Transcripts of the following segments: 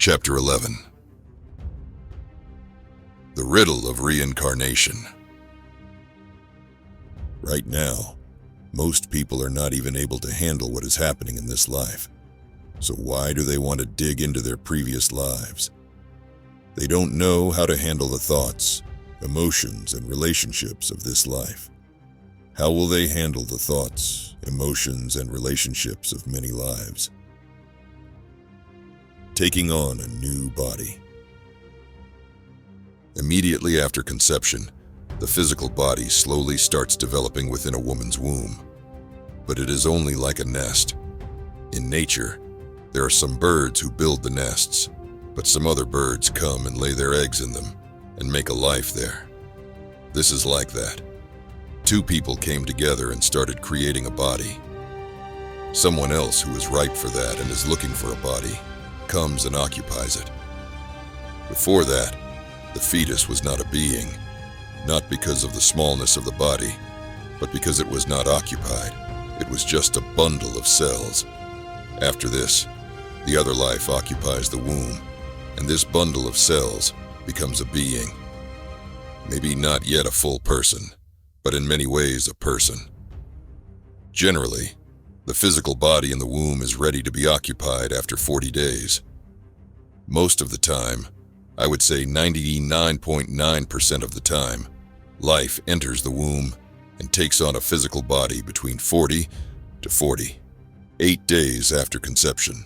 Chapter 11. The Riddle of Reincarnation. Right now, most people are not even able to handle what is happening in this life. So why do they want to dig into their previous lives? They don't know how to handle the thoughts, emotions, and relationships of this life. How will they handle the thoughts, emotions, and relationships of many lives? Taking on a new body. Immediately after conception, the physical body slowly starts developing within a woman's womb. But it is only like a nest. In nature, there are some birds who build the nests, but some other birds come and lay their eggs in them and make a life there. This is like that. Two people came together and started creating a body. Someone else who is ripe for that and is looking for a body comes and occupies it. Before that, the fetus was not a being, not because of the smallness of the body, but because it was not occupied. It was just a bundle of cells. After this, the other life occupies the womb, and this bundle of cells becomes a being. Maybe not yet a full person, but in many ways a person. Generally, the physical body in the womb is ready to be occupied after 40 days. Most of the time, I would say 99.9% of the time, life enters the womb and takes on a physical body between 40 to 48 days after conception.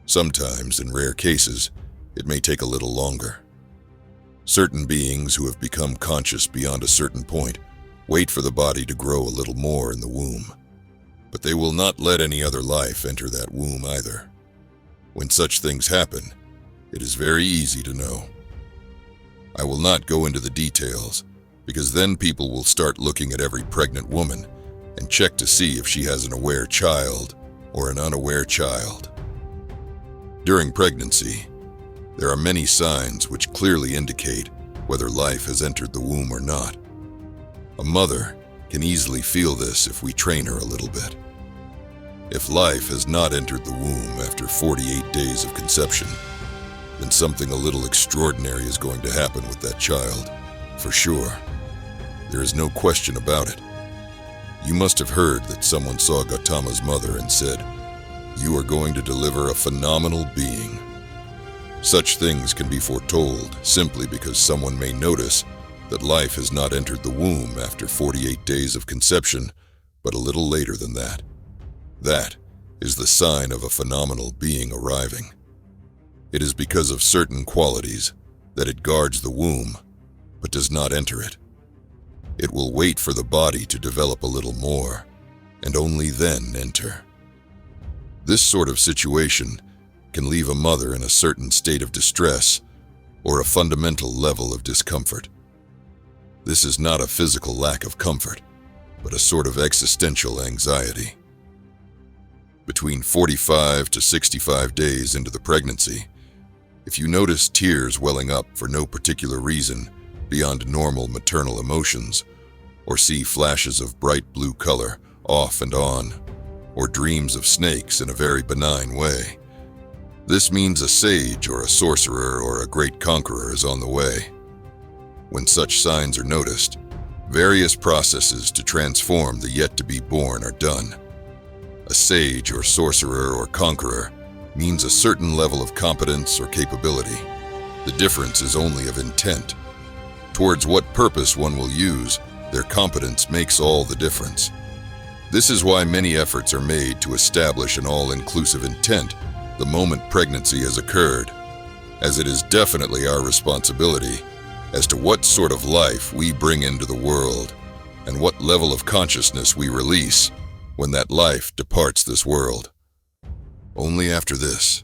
Sometimes, in rare cases, it may take a little longer. Certain beings who have become conscious beyond a certain point wait for the body to grow a little more in the womb. But they will not let any other life enter that womb either. When such things happen, it is very easy to know. I will not go into the details, because then people will start looking at every pregnant woman and check to see if she has an aware child or an unaware child. During pregnancy, there are many signs which clearly indicate whether life has entered the womb or not. A mother can easily feel this if we train her a little bit. If life has not entered the womb after 48 days of conception, then something a little extraordinary is going to happen with that child, for sure. There is no question about it. You must have heard that someone saw Gautama's mother and said, "You are going to deliver a phenomenal being." Such things can be foretold simply because someone may notice that life has not entered the womb after 48 days of conception, but a little later than that. That is the sign of a phenomenal being arriving. It is because of certain qualities that it guards the womb, but does not enter it. It will wait for the body to develop a little more, and only then enter. This sort of situation can leave a mother in a certain state of distress or a fundamental level of discomfort. This is not a physical lack of comfort, but a sort of existential anxiety. Between 45 to 65 days into the pregnancy, if you notice tears welling up for no particular reason beyond normal maternal emotions, or see flashes of bright blue color off and on, or dreams of snakes in a very benign way, this means a sage or a sorcerer or a great conqueror is on the way. When such signs are noticed, various processes to transform the yet-to-be-born are done. A sage or sorcerer or conqueror means a certain level of competence or capability. The difference is only of intent. Towards what purpose one will use, their competence makes all the difference. This is why many efforts are made to establish an all-inclusive intent the moment pregnancy has occurred, as it is definitely our responsibility as to what sort of life we bring into the world and what level of consciousness we release when that life departs this world. Only after this,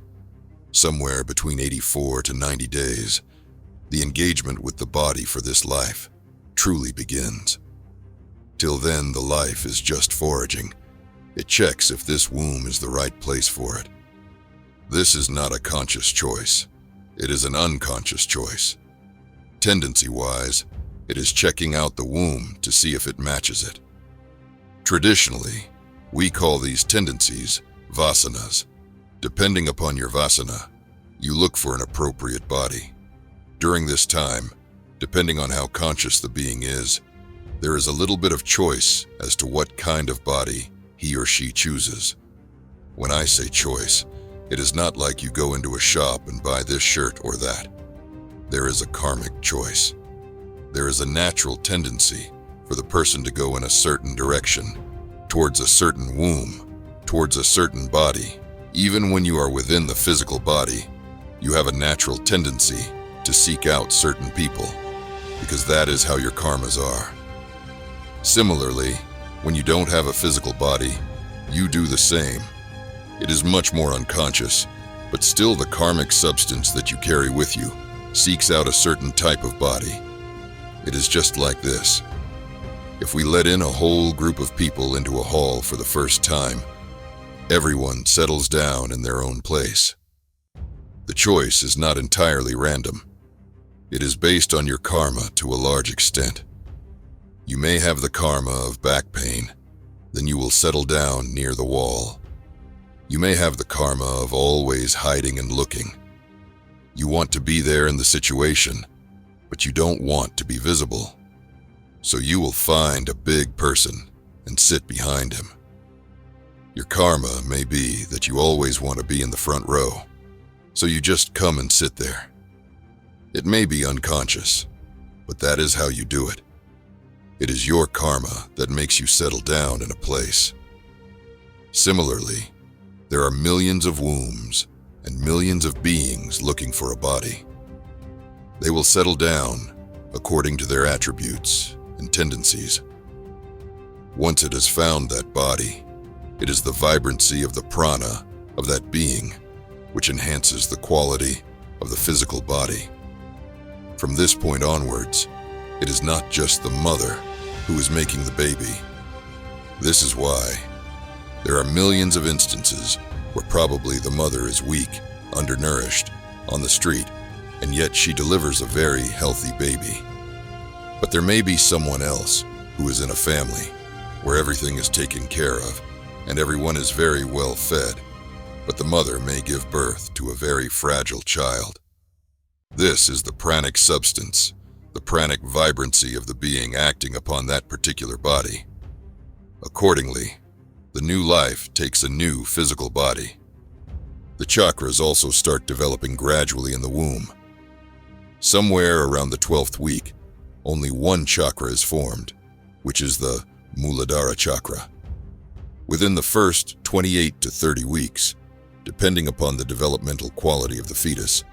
somewhere between 84 to 90 days, the engagement with the body for this life truly begins. Till then, the life is just foraging. It checks if this womb is the right place for it. This is not a conscious choice. It is an unconscious choice. Tendency-wise, it is checking out the womb to see if it matches it. Traditionally, we call these tendencies vasanas. Depending upon your vasana, You look for an appropriate body. During this time, depending on how conscious the being is, there is a little bit of choice as to what kind of body he or she chooses. When I say choice, it is not like you go into a shop and buy this shirt or that. There is a karmic choice. There is a natural tendency for the person to go in a certain direction, towards a certain womb, towards a certain body. Even when you are within the physical body, you have a natural tendency to seek out certain people, because that is how your karmas are. Similarly, when you don't have a physical body, you do the same. It is much more unconscious, but still the karmic substance that you carry with you seeks out a certain type of body. It is just like this. If we let in a whole group of people into a hall for the first time, everyone settles down in their own place. The choice is not entirely random. It is based on your karma to a large extent. You may have the karma of back pain, then you will settle down near the wall. You may have the karma of always hiding and looking. You want to be there in the situation, but you don't want to be visible. So you will find a big person and sit behind him. Your karma may be that you always want to be in the front row, so you just come and sit there. It may be unconscious, but that is how you do it. It is your karma that makes you settle down in a place. Similarly, there are millions of wombs and millions of beings looking for a body. They will settle down according to their attributes and tendencies. Once it has found that body, it is the vibrancy of the prana of that being which enhances the quality of the physical body. From this point onwards, it is not just the mother who is making the baby. This is why there are millions of instances where probably the mother is weak, undernourished, on the street, and yet she delivers a very healthy baby. But there may be someone else who is in a family where everything is taken care of and everyone is very well fed, but the mother may give birth to a very fragile child. This is the pranic substance, the pranic vibrancy of the being acting upon that particular body. Accordingly, the new life takes a new physical body. The chakras also start developing gradually in the womb. Somewhere around the 12th week, only one chakra is formed, which is the Muladhara chakra. Within the first 28 to 30 weeks, depending upon the developmental quality of the fetus,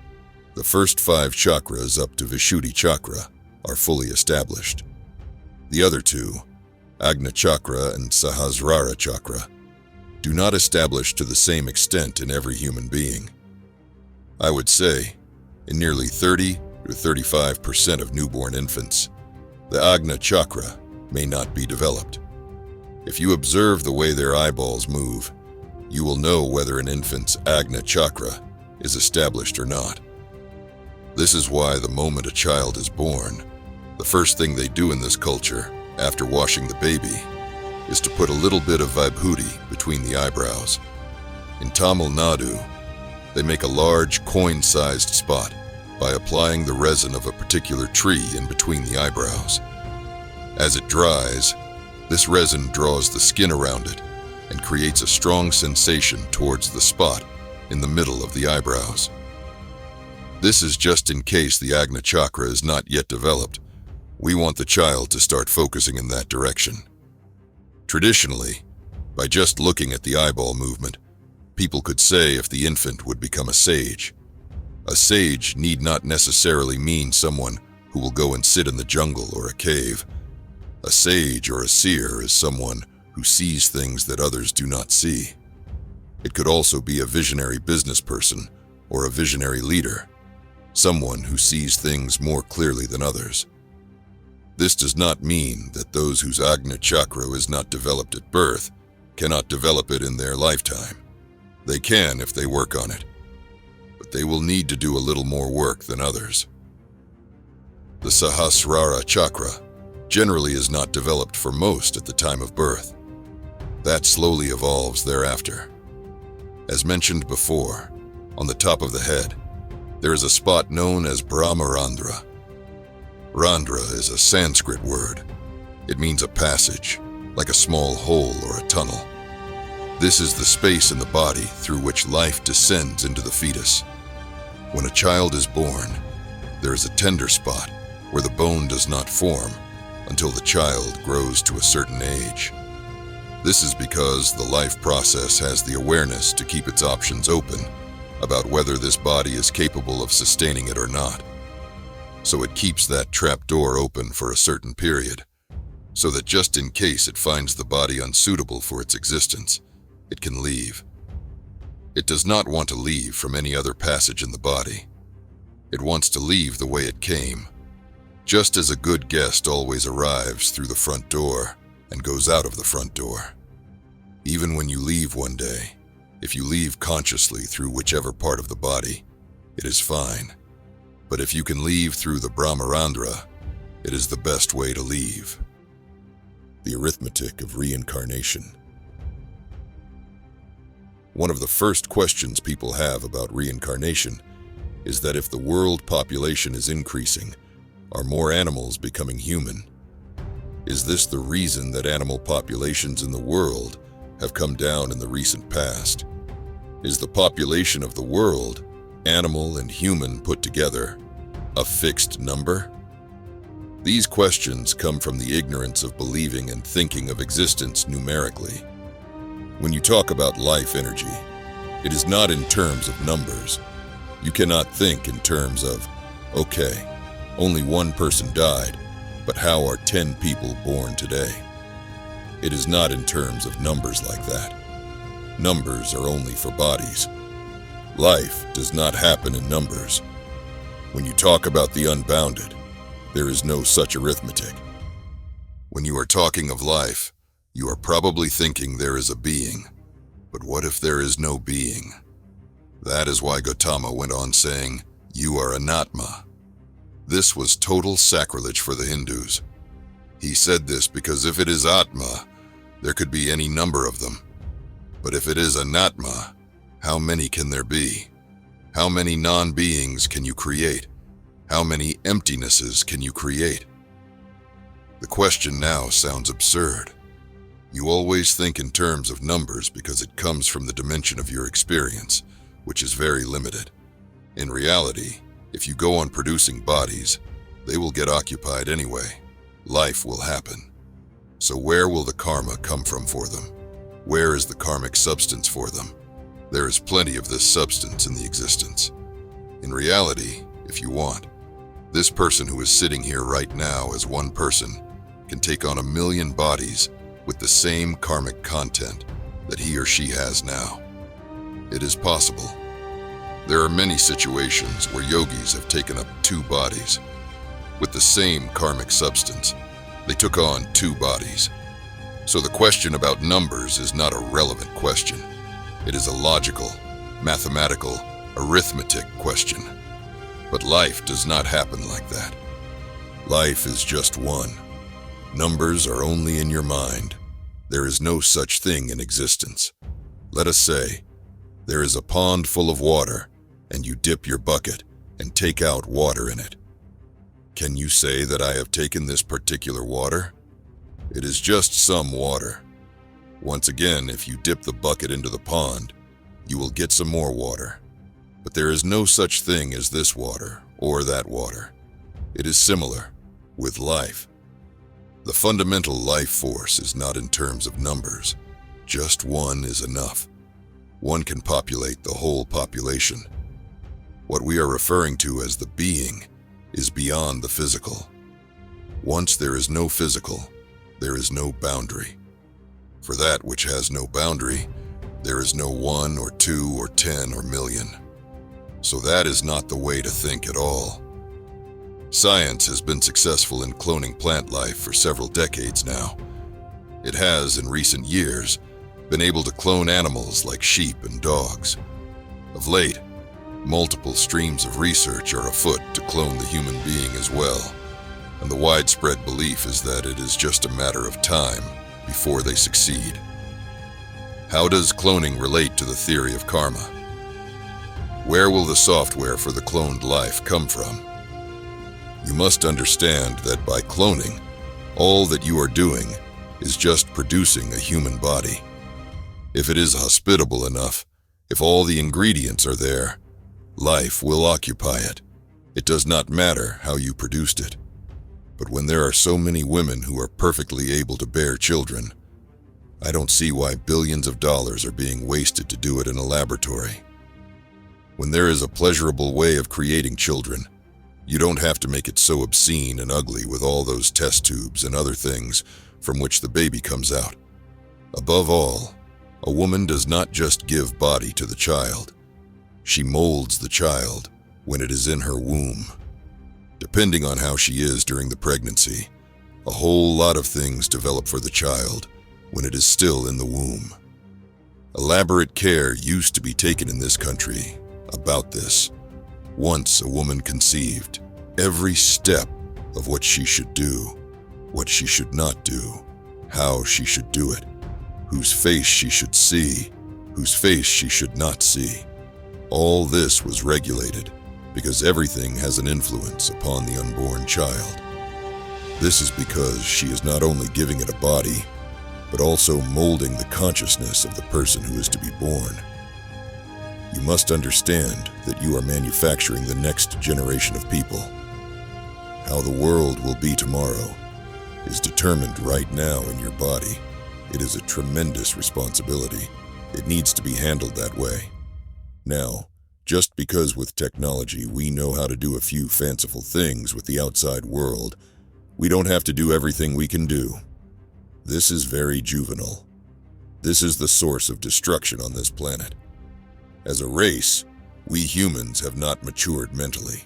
the first 5 chakras up to Vishuddhi chakra are fully established. The other two, Agna chakra and Sahasrara chakra, do not establish to the same extent in every human being. I would say, in nearly 30 to 35% of newborn infants, the Agna chakra may not be developed. If you observe the way their eyeballs move, you will know whether an infant's Agna chakra is established or not. This is why the moment a child is born, the first thing they do in this culture, after washing the baby, is to put a little bit of vibhuti between the eyebrows. In Tamil Nadu, they make a large coin-sized spot by applying the resin of a particular tree in between the eyebrows. As it dries, this resin draws the skin around it and creates a strong sensation towards the spot in the middle of the eyebrows. This is just in case the Agna chakra is not yet developed. We want the child to start focusing in that direction. Traditionally, by just looking at the eyeball movement, people could say if the infant would become a sage. A sage need not necessarily mean someone who will go and sit in the jungle or a cave. A sage or a seer is someone who sees things that others do not see. It could also be a visionary business person or a visionary leader, someone who sees things more clearly than others. This does not mean that those whose Agna chakra is not developed at birth cannot develop it in their lifetime. They can if they work on it, but they will need to do a little more work than others. The Sahasrara chakra generally is not developed for most at the time of birth. That slowly evolves thereafter. As mentioned before, on the top of the head, There is a spot known as Brahmarandhra. Randhra is a Sanskrit word. It means a passage, like a small hole or a tunnel. This is the space in the body through which life descends into the fetus. When a child is born, there is a tender spot where the bone does not form until the child grows to a certain age. This is because the life process has the awareness to keep its options open about whether this body is capable of sustaining it or not. So it keeps that trap door open for a certain period, so that just in case it finds the body unsuitable for its existence, it can leave. It does not want to leave from any other passage in the body. It wants to leave the way it came, just as a good guest always arrives through the front door and goes out of the front door. Even when you leave one day, if you leave consciously through whichever part of the body, it is fine. But if you can leave through the Brahmarandhra, it is the best way to leave. The arithmetic of reincarnation. One of the first questions people have about reincarnation is that if the world population is increasing, are more animals becoming human? Is this the reason that animal populations in the world have come down in the recent past? Is the population of the world, animal and human put together, a fixed number? These questions come from the ignorance of believing and thinking of existence numerically. When you talk about life energy, it is not in terms of numbers. You cannot think in terms of, okay, only one person died, but how are 10 people born today? It is not in terms of numbers like that. Numbers are only for bodies. Life does not happen in numbers. When you talk about the unbounded, there is no such arithmetic. When you are talking of life, you are probably thinking there is a being. But what if there is no being? That is why Gautama went on saying, "You are anatma." This was total sacrilege for the Hindus. He said this because if it is atma, there could be any number of them. But if it is anatma, how many can there be? How many non-beings can you create? How many emptinesses can you create? The question now sounds absurd. You always think in terms of numbers because it comes from the dimension of your experience, which is very limited. In reality, if you go on producing bodies, they will get occupied anyway. Life will happen. So where will the karma come from for them? Where is the karmic substance for them? There is plenty of this substance in the existence. In reality, if you want, this person who is sitting here right now as one person can take on 1,000,000 bodies with the same karmic content that he or she has now. It is possible. There are many situations where yogis have taken up 2 bodies. With the same karmic substance, they took on 2 bodies. So the question about numbers is not a relevant question. It is a logical, mathematical, arithmetic question. But life does not happen like that. Life is just one. Numbers are only in your mind. There is no such thing in existence. Let us say, there is a pond full of water, and you dip your bucket and take out water in it. Can you say that I have taken this particular water? It is just some water. Once again, if you dip the bucket into the pond, you will get some more water. But there is no such thing as this water or that water. It is similar with life. The fundamental life force is not in terms of numbers. Just one is enough. One can populate the whole population. What we are referring to as the being is beyond the physical. Once there is no physical, there is no boundary. For that which has no boundary, there is no 1 or 2 or 10 or million. So that is not the way to think at all. Science has been successful in cloning plant life for several decades now. It has, in recent years, been able to clone animals like sheep and dogs. Of late, multiple streams of research are afoot to clone the human being as well, and the widespread belief is that it is just a matter of time before they succeed. How does cloning relate to the theory of karma? Where will the software for the cloned life come from? You must understand that by cloning, all that you are doing is just producing a human body. If it is hospitable enough, if all the ingredients are there, life will occupy it. It does not matter how you produced it. But when there are so many women who are perfectly able to bear children, I don't see why billions of dollars are being wasted to do it in a laboratory. When there is a pleasurable way of creating children, you don't have to make it so obscene and ugly with all those test tubes and other things from which the baby comes out. Above all, a woman does not just give body to the child. She molds the child when it is in her womb. Depending on how she is during the pregnancy, a whole lot of things develop for the child when it is still in the womb. Elaborate care used to be taken in this country about this. Once a woman conceived, every step of what she should do, what she should not do, how she should do it, whose face she should see, whose face she should not see. All this was regulated because everything has an influence upon the unborn child. This is because she is not only giving it a body, but also molding the consciousness of the person who is to be born. You must understand that you are manufacturing the next generation of people. How the world will be tomorrow is determined right now in your body. It is a tremendous responsibility. It needs to be handled that way. Now, just because with technology we know how to do a few fanciful things with the outside world, we don't have to do everything we can do. This is very juvenile. This is the source of destruction on this planet. As a race, we humans have not matured mentally.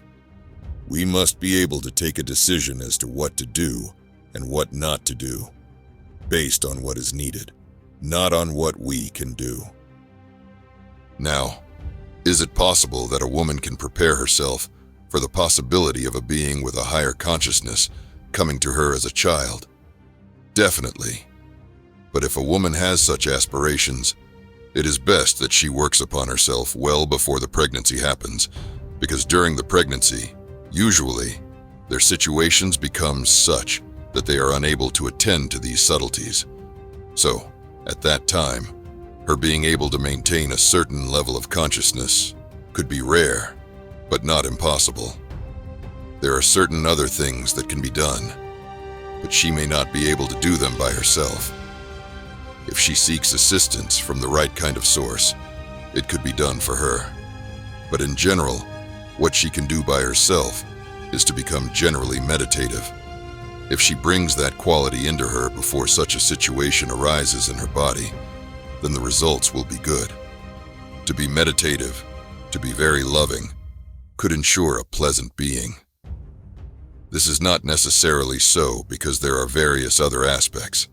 We must be able to take a decision as to what to do and what not to do, based on what is needed, not on what we can do. Now, is it possible that a woman can prepare herself for the possibility of a being with a higher consciousness coming to her as a child? Definitely. But if a woman has such aspirations, it is best that she works upon herself well before the pregnancy happens, because during the pregnancy, usually, their situations become such that they are unable to attend to these subtleties. So, at that time, her being able to maintain a certain level of consciousness could be rare, but not impossible. There are certain other things that can be done, but she may not be able to do them by herself. If she seeks assistance from the right kind of source, it could be done for her. But in general, what she can do by herself is to become generally meditative. If she brings that quality into her before such a situation arises in her body, then the results will be good. To be meditative, to be very loving, could ensure a pleasant being. This is not necessarily so because there are various other aspects,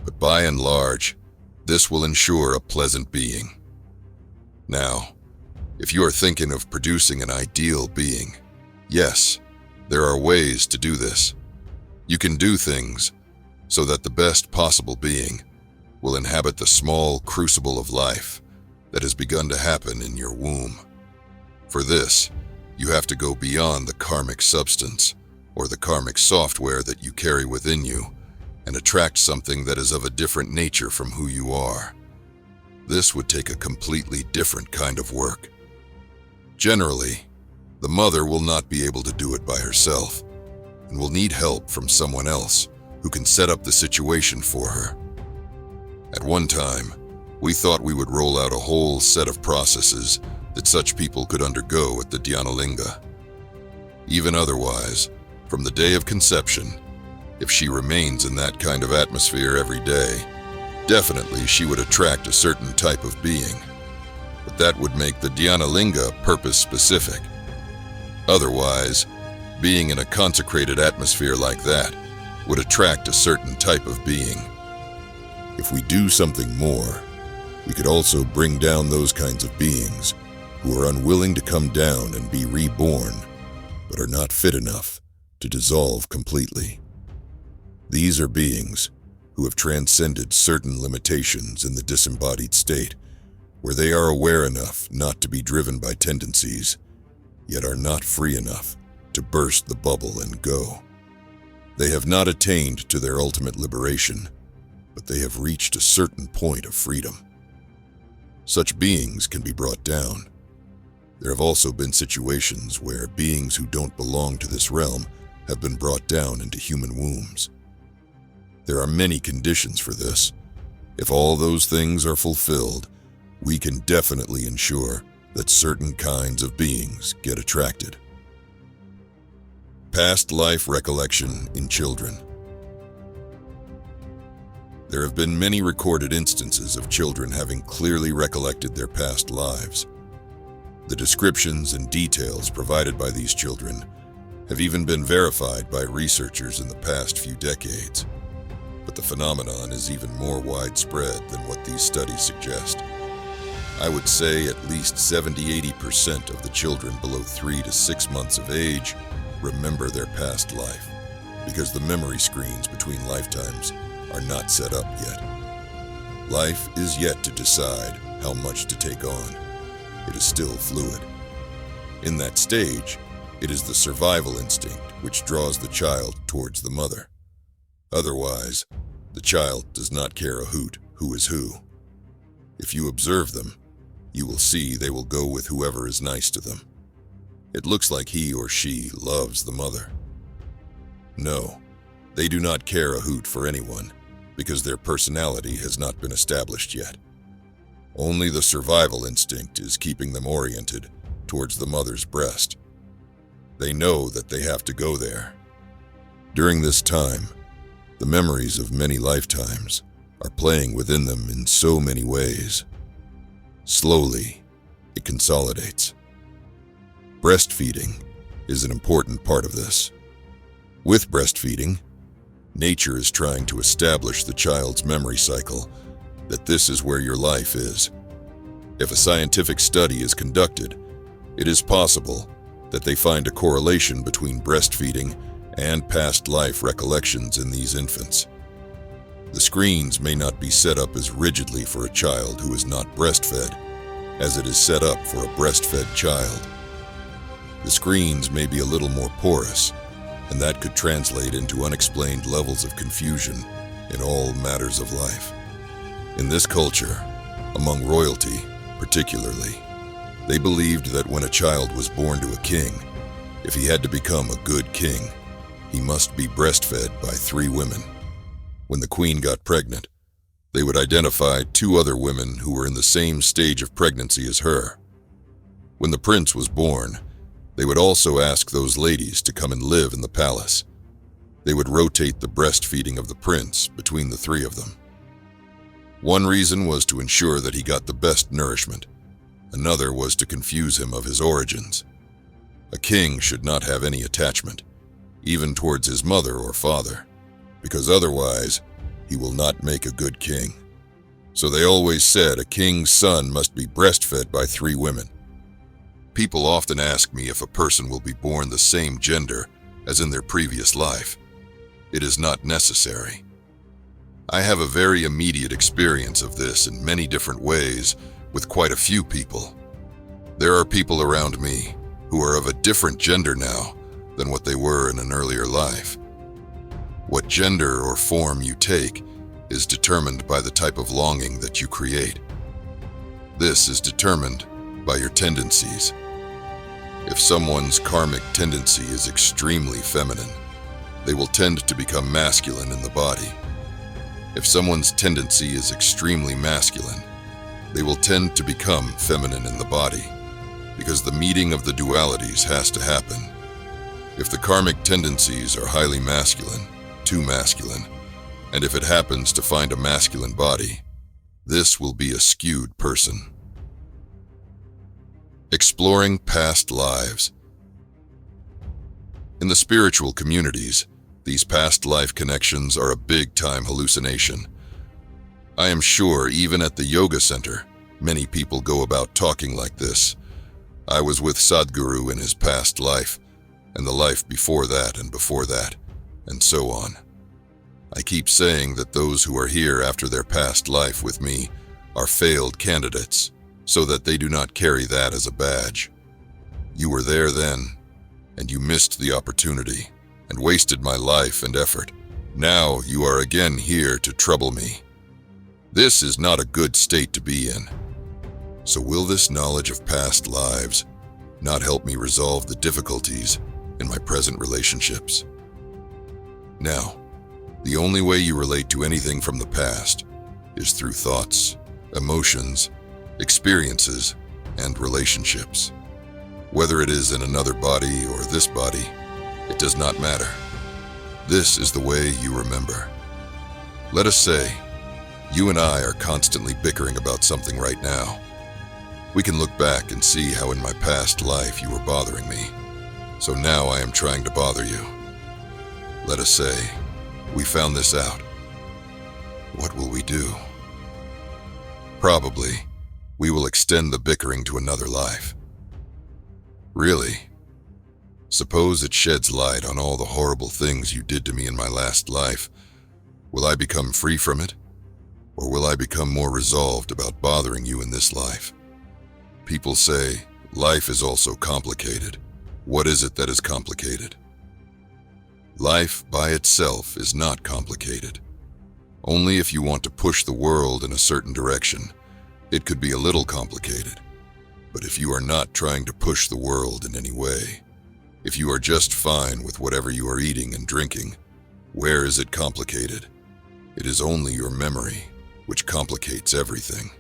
but by and large, this will ensure a pleasant being. Now, if you are thinking of producing an ideal being, yes, there are ways to do this. You can do things so that the best possible being will inhabit the small crucible of life that has begun to happen in your womb. For this, you have to go beyond the karmic substance or the karmic software that you carry within you and attract something that is of a different nature from who you are. This would take a completely different kind of work. Generally, the mother will not be able to do it by herself and will need help from someone else who can set up the situation for her. At one time, we thought we would roll out a whole set of processes that such people could undergo at the Dhyanalinga. Even otherwise, from the day of conception, if she remains in that kind of atmosphere every day, definitely she would attract a certain type of being. But that would make the Dhyanalinga purpose-specific. Otherwise, being in a consecrated atmosphere like that would attract a certain type of being. If we do something more, we could also bring down those kinds of beings who are unwilling to come down and be reborn, but are not fit enough to dissolve completely. These are beings who have transcended certain limitations in the disembodied state, where they are aware enough not to be driven by tendencies, yet are not free enough to burst the bubble and go. They have not attained to their ultimate liberation, but they have reached a certain point of freedom. Such beings can be brought down. There have also been situations where beings who don't belong to this realm have been brought down into human wombs. There are many conditions for this. If all those things are fulfilled, we can definitely ensure that certain kinds of beings get attracted. Past life recollection in children. There have been many recorded instances of children having clearly recollected their past lives. The descriptions and details provided by these children have even been verified by researchers in the past few decades. But the phenomenon is even more widespread than what these studies suggest. I would say at least 70–80% of the children below 3 to 6 months of age remember their past life, because the memory screens between lifetimes are not set up yet. Life is yet to decide how much to take on. It is still fluid. In that stage, it is the survival instinct which draws the child towards the mother. Otherwise, the child does not care a hoot who is who. If you observe them, you will see they will go with whoever is nice to them. It looks like he or she loves the mother. No, they do not care a hoot for anyone, because their personality has not been established yet. Only the survival instinct is keeping them oriented towards the mother's breast. They know that they have to go there. During this time, the memories of many lifetimes are playing within them in so many ways. Slowly, it consolidates. Breastfeeding is an important part of this. With breastfeeding, nature is trying to establish the child's memory cycle that this is where your life is. If a scientific study is conducted, it is possible that they find a correlation between breastfeeding and past life recollections in these infants. The screens may not be set up as rigidly for a child who is not breastfed as it is set up for a breastfed child. The screens may be a little more porous, and that could translate into unexplained levels of confusion in all matters of life. In this culture, among royalty particularly, they believed that when a child was born to a king, if he had to become a good king, he must be breastfed by 3 women. When the queen got pregnant, they would identify 2 other women who were in the same stage of pregnancy as her. When the prince was born, they would also ask those ladies to come and live in the palace. They would rotate the breastfeeding of the prince between the 3 of them. One reason was to ensure that he got the best nourishment. Another was to confuse him of his origins. A king should not have any attachment, even towards his mother or father, because otherwise he will not make a good king. So they always said a king's son must be breastfed by 3 women. People often ask me if a person will be born the same gender as in their previous life. It is not necessary. I have a very immediate experience of this in many different ways with quite a few people. There are people around me who are of a different gender now than what they were in an earlier life. What gender or form you take is determined by the type of longing that you create. This is determined by your tendencies. If someone's karmic tendency is extremely feminine, they will tend to become masculine in the body. If someone's tendency is extremely masculine, they will tend to become feminine in the body, because the meeting of the dualities has to happen. If the karmic tendencies are highly masculine, too masculine, and if it happens to find a masculine body, this will be a skewed person. Exploring past lives. In the spiritual communities, these past life connections are a big-time hallucination. I am sure even at the yoga center, many people go about talking like this. I was with Sadhguru in his past life, and the life before that, and so on. I keep saying that those who are here after their past life with me are failed candidates, so that they do not carry that as a badge. You were there then, and you missed the opportunity and wasted my life and effort. Now you are again here to trouble me. This is not a good state to be in. So will this knowledge of past lives not help me resolve the difficulties in my present relationships? Now, the only way you relate to anything from the past is through thoughts, emotions, experiences, and relationships. Whether it is in another body or this body, it does not matter. This is the way you remember. Let us say, you and I are constantly bickering about something right now. We can look back and see how in my past life you were bothering me. So now I am trying to bother you. Let us say, we found this out. What will we do? Probably, we will extend the bickering to another life. Really? Suppose it sheds light on all the horrible things you did to me in my last life. Will I become free from it? Or will I become more resolved about bothering you in this life? People say, life is also complicated. What is it that is complicated? Life by itself is not complicated. Only if you want to push the world in a certain direction, it could be a little complicated. But if you are not trying to push the world in any way, if you are just fine with whatever you are eating and drinking, where is it complicated? It is only your memory which complicates everything.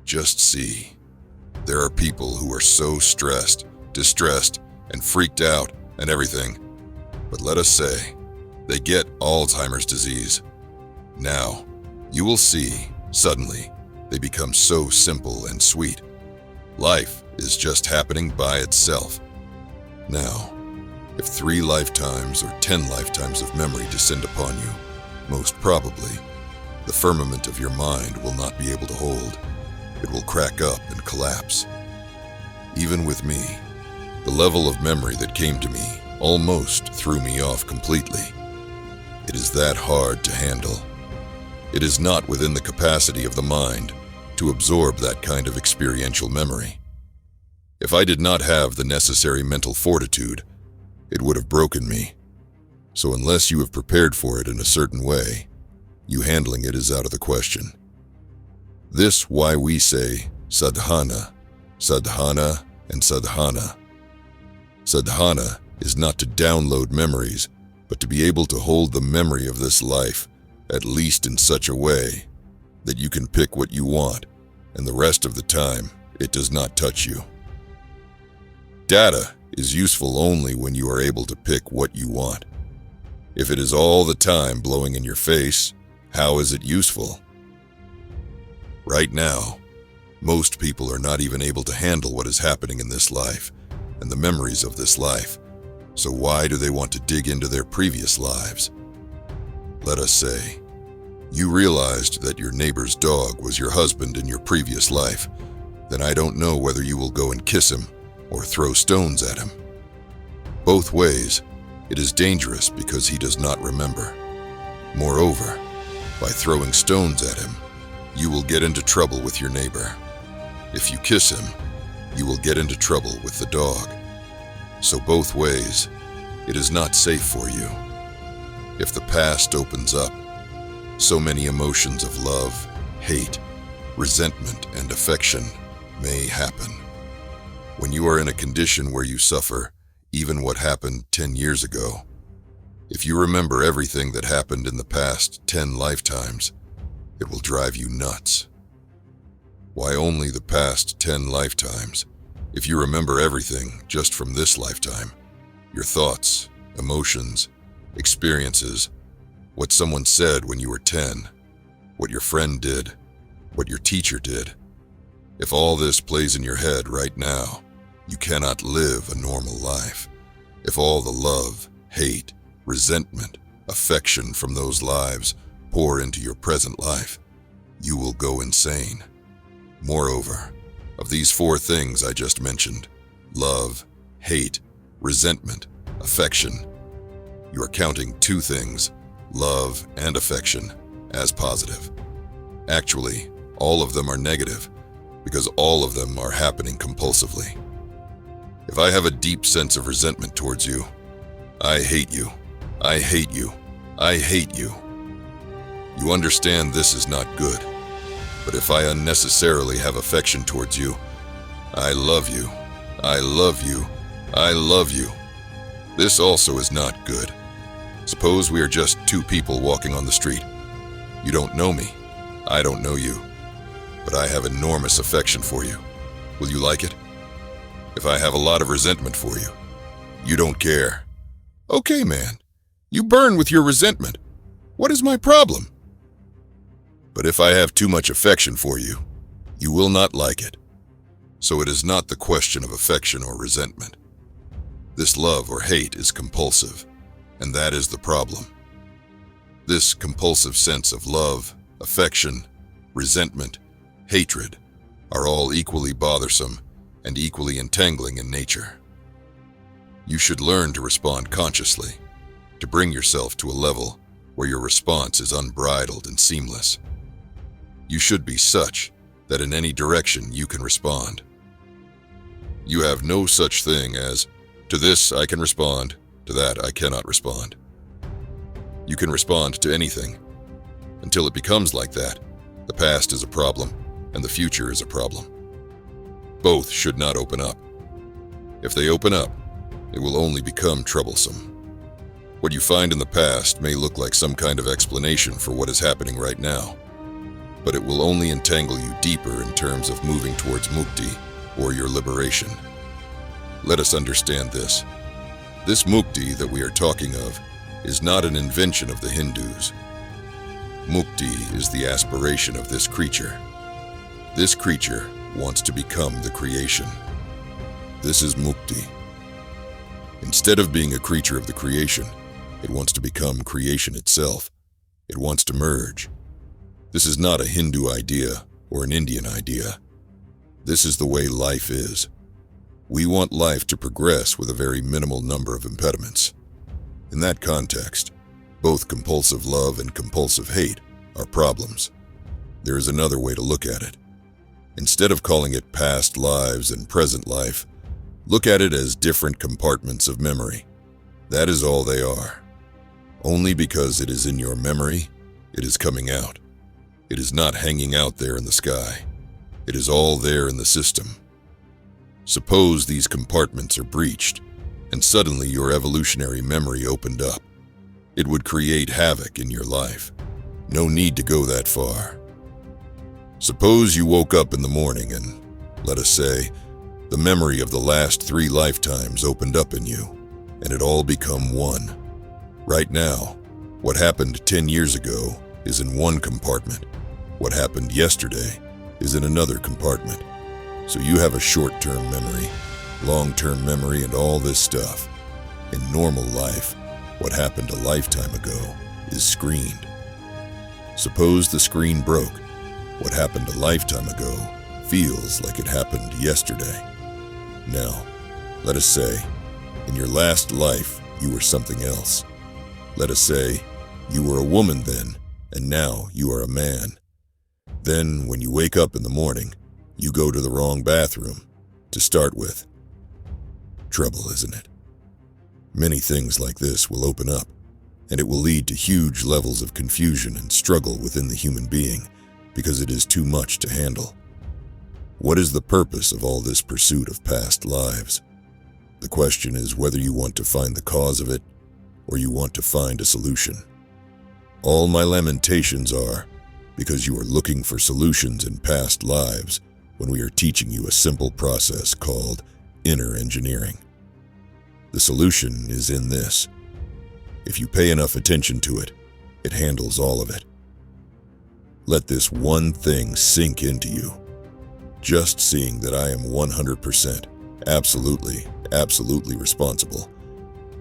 Just see, there are people who are so stressed, distressed, and freaked out and everything. But let us say, they get Alzheimer's disease. Now, you will see, suddenly, they become so simple and sweet. Life is just happening by itself. Now, if 3 lifetimes or 10 lifetimes of memory descend upon you, most probably, the firmament of your mind will not be able to hold. It will crack up and collapse. Even with me, the level of memory that came to me almost threw me off completely. It is that hard to handle. It is not within the capacity of the mind to absorb that kind of experiential memory. If I did not have the necessary mental fortitude, it would have broken me. So unless you have prepared for it in a certain way, you handling it is out of the question. This why we say sadhana, sadhana, and sadhana. Sadhana is not to download memories, but to be able to hold the memory of this life, at least in such a way that you can pick what you want, and the rest of the time, it does not touch you. Data is useful only when you are able to pick what you want. If it is all the time blowing in your face, how is it useful? Right now, most people are not even able to handle what is happening in this life and the memories of this life. So why do they want to dig into their previous lives? Let us say, you realized that your neighbor's dog was your husband in your previous life. Then I don't know whether you will go and kiss him or throw stones at him. Both ways, it is dangerous because he does not remember. Moreover, by throwing stones at him, you will get into trouble with your neighbor. If you kiss him, you will get into trouble with the dog. So both ways, it is not safe for you. If the past opens up, so many emotions of love, hate, resentment, and affection may happen. When you are in a condition where you suffer, even what happened 10 years ago, if you remember everything that happened in the past 10 lifetimes, it will drive you nuts. Why only the past 10 lifetimes? If you remember everything just from this lifetime, your thoughts, emotions, experiences, what someone said when you were 10, what your friend did, what your teacher did, if all this plays in your head right now, you cannot live a normal life. If all the love, hate, resentment, affection from those lives pour into your present life, you will go insane. Moreover, of these 4 things I just mentioned, love, hate, resentment, affection, you are counting 2 things, love and affection, as positive. Actually, all of them are negative, because all of them are happening compulsively. If I have a deep sense of resentment towards you, I hate you. I hate you. I hate you. You understand this is not good. But if I unnecessarily have affection towards you, I love you. I love you. I love you. This also is not good. Suppose we are just two people walking on the street. You don't know me. I don't know you. But I have enormous affection for you. Will you like it? If I have a lot of resentment for you, you don't care. Okay, man. You burn with your resentment. What is my problem? But if I have too much affection for you, you will not like it. So it is not the question of affection or resentment. This love or hate is compulsive, and that is the problem. This compulsive sense of love, affection, resentment, hatred are all equally bothersome and equally entangling in nature. You should learn to respond consciously, to bring yourself to a level where your response is unbridled and seamless. You should be such that in any direction you can respond. You have no such thing as, to this I can respond, to that I cannot respond. You can respond to anything. Until it becomes like that, the past is a problem and the future is a problem. Both should not open up. If they open up, it will only become troublesome. What you find in the past may look like some kind of explanation for what is happening right now, but it will only entangle you deeper in terms of moving towards mukti, or your liberation. Let us understand this. This mukti that we are talking of is not an invention of the Hindus. Mukti is the aspiration of this creature. This creature wants to become the creation. This is mukti. Instead of being a creature of the creation, it wants to become creation itself. It wants to merge. This is not a Hindu idea or an Indian idea. This is the way life is. We want life to progress with a very minimal number of impediments. In that context, both compulsive love and compulsive hate are problems. There is another way to look at it. Instead of calling it past lives and present life, look at it as different compartments of memory. That is all they are. Only because it is in your memory, it is coming out. It is not hanging out there in the sky. It is all there in the system. Suppose these compartments are breached, and suddenly your evolutionary memory opened up. It would create havoc in your life. No need to go that far. Suppose you woke up in the morning and, let us say, the memory of the last 3 lifetimes opened up in you, and it all become one. Right now, what happened 10 years ago is in one compartment. What happened yesterday is in another compartment. So you have a short-term memory, long-term memory, and all this stuff. In normal life, what happened a lifetime ago is screened. Suppose the screen broke. What happened a lifetime ago feels like it happened yesterday. Now, let us say, in your last life, you were something else. Let us say, you were a woman then, and now you are a man. Then, when you wake up in the morning, you go to the wrong bathroom, to start with. Trouble, isn't it? Many things like this will open up, and it will lead to huge levels of confusion and struggle within the human being, because it is too much to handle. What is the purpose of all this pursuit of past lives? The question is whether you want to find the cause of it, or you want to find a solution. All my lamentations are because you are looking for solutions in past lives when we are teaching you a simple process called inner engineering. The solution is in this. If you pay enough attention to it, it handles all of it. Let this one thing sink into you. Just seeing that I am 100%, absolutely responsible.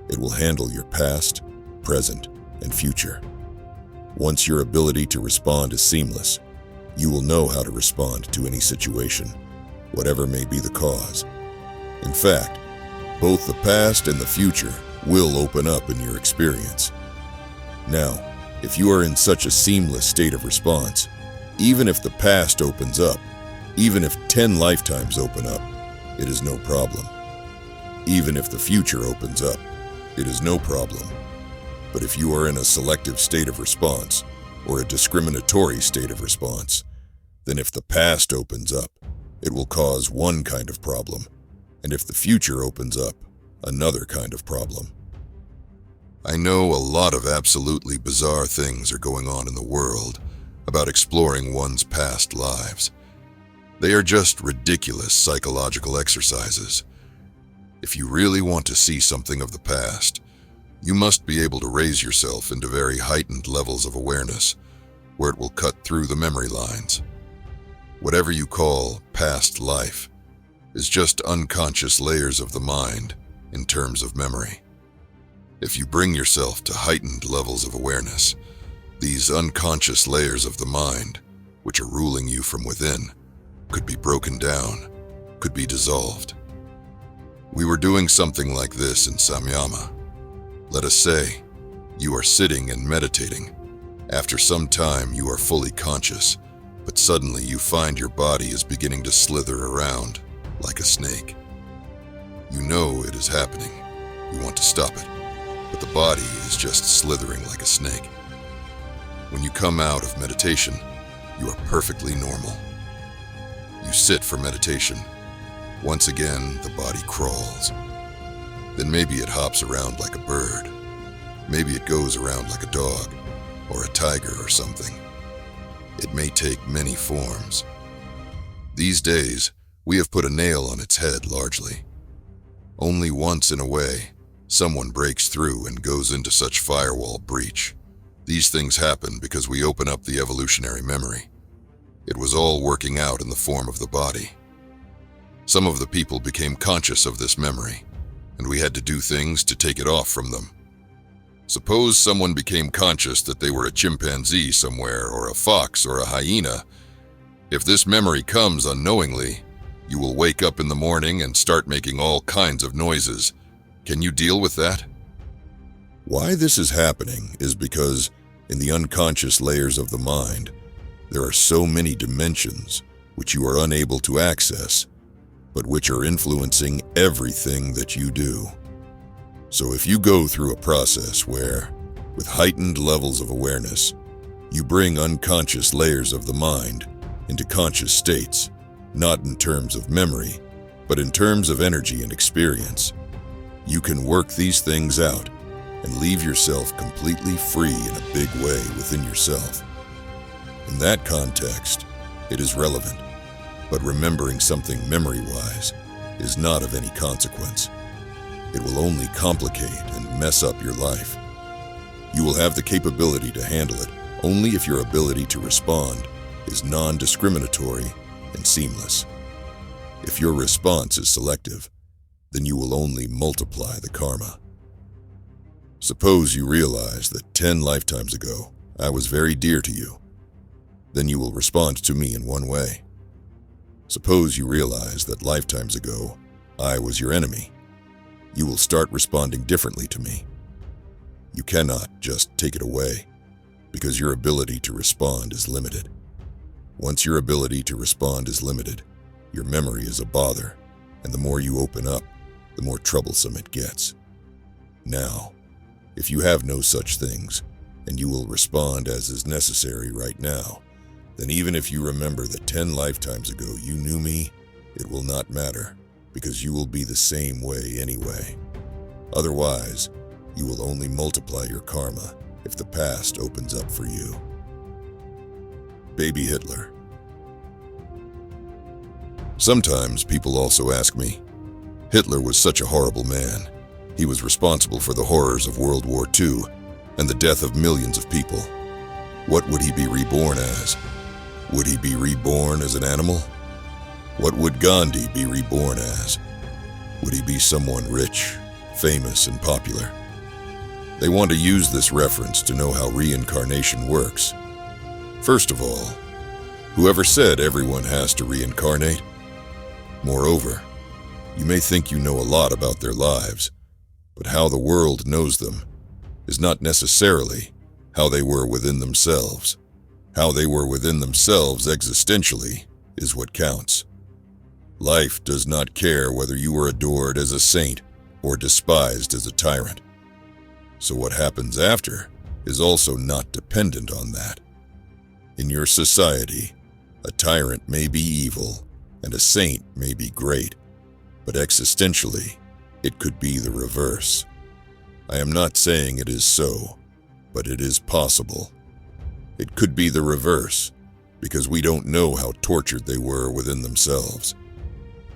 It will handle your past, present, and future. Once your ability to respond is seamless, you will know how to respond to any situation, whatever may be the cause. In fact, both the past and the future will open up in your experience. Now, if you are in such a seamless state of response, even if the past opens up, Even if 10 lifetimes open up, it is no problem. Even if the future opens up, it is no problem. But if you are in a selective state of response, or a discriminatory state of response, then if the past opens up, it will cause one kind of problem, and if the future opens up, another kind of problem. I know a lot of absolutely bizarre things are going on in the world about exploring one's past lives. They are just ridiculous psychological exercises. If you really want to see something of the past, you must be able to raise yourself into very heightened levels of awareness, where it will cut through the memory lines. Whatever you call past life is just unconscious layers of the mind in terms of memory. If you bring yourself to heightened levels of awareness, these unconscious layers of the mind, which are ruling you from within, could be broken down, could be dissolved. We were doing something like this in Samyama. Let us say, you are sitting and meditating. After some time, you are fully conscious, but suddenly you find your body is beginning to slither around like a snake. You know it is happening. You want to stop it, but the body is just slithering like a snake. When you come out of meditation, you are perfectly normal. You sit for meditation. Once again, the body crawls. Then maybe it hops around like a bird. Maybe it goes around like a dog, or a tiger or something. It may take many forms. These days, we have put a nail on its head largely. Only once in a way, someone breaks through and goes into such firewall breach. These things happen because we open up the evolutionary memory. It was all working out in the form of the body. Some of the people became conscious of this memory, and we had to do things to take it off from them. Suppose someone became conscious that they were a chimpanzee somewhere, or a fox, or a hyena. If this memory comes unknowingly, you will wake up in the morning and start making all kinds of noises. Can you deal with that? Why this is happening is because, in the unconscious layers of the mind, there are so many dimensions which you are unable to access, but which are influencing everything that you do. So if you go through a process where, with heightened levels of awareness, you bring unconscious layers of the mind into conscious states, not in terms of memory, but in terms of energy and experience, you can work these things out and leave yourself completely free in a big way within yourself. In that context, it is relevant, but remembering something memory-wise is not of any consequence. It will only complicate and mess up your life. You will have the capability to handle it only if your ability to respond is non-discriminatory and seamless. If your response is selective, then you will only multiply the karma. Suppose you realize that 10 lifetimes ago, I was very dear to you. Then you will respond to me in one way. Suppose you realize that lifetimes ago, I was your enemy. You will start responding differently to me. You cannot just take it away, because your ability to respond is limited. Once your ability to respond is limited, your memory is a bother, and the more you open up, the more troublesome it gets. Now, if you have no such things, and you will respond as is necessary right now, then even if you remember that 10 lifetimes ago you knew me, it will not matter, because you will be the same way anyway. Otherwise, you will only multiply your karma if the past opens up for you. Baby Hitler. Sometimes people also ask me, Hitler was such a horrible man. He was responsible for the horrors of World War II and the death of millions of people. What would he be reborn as? Would he be reborn as an animal? What would Gandhi be reborn as? Would he be someone rich, famous, and popular? They want to use this reference to know how reincarnation works. First of all, whoever said everyone has to reincarnate? Moreover, you may think you know a lot about their lives, but how the world knows them is not necessarily how they were within themselves. How they were within themselves existentially is what counts. Life does not care whether you are adored as a saint or despised as a tyrant. So what happens after is also not dependent on that. In your society, a tyrant may be evil and a saint may be great, but existentially, it could be the reverse. I am not saying it is so, but it is possible. It could be the reverse, because we don't know how tortured they were within themselves.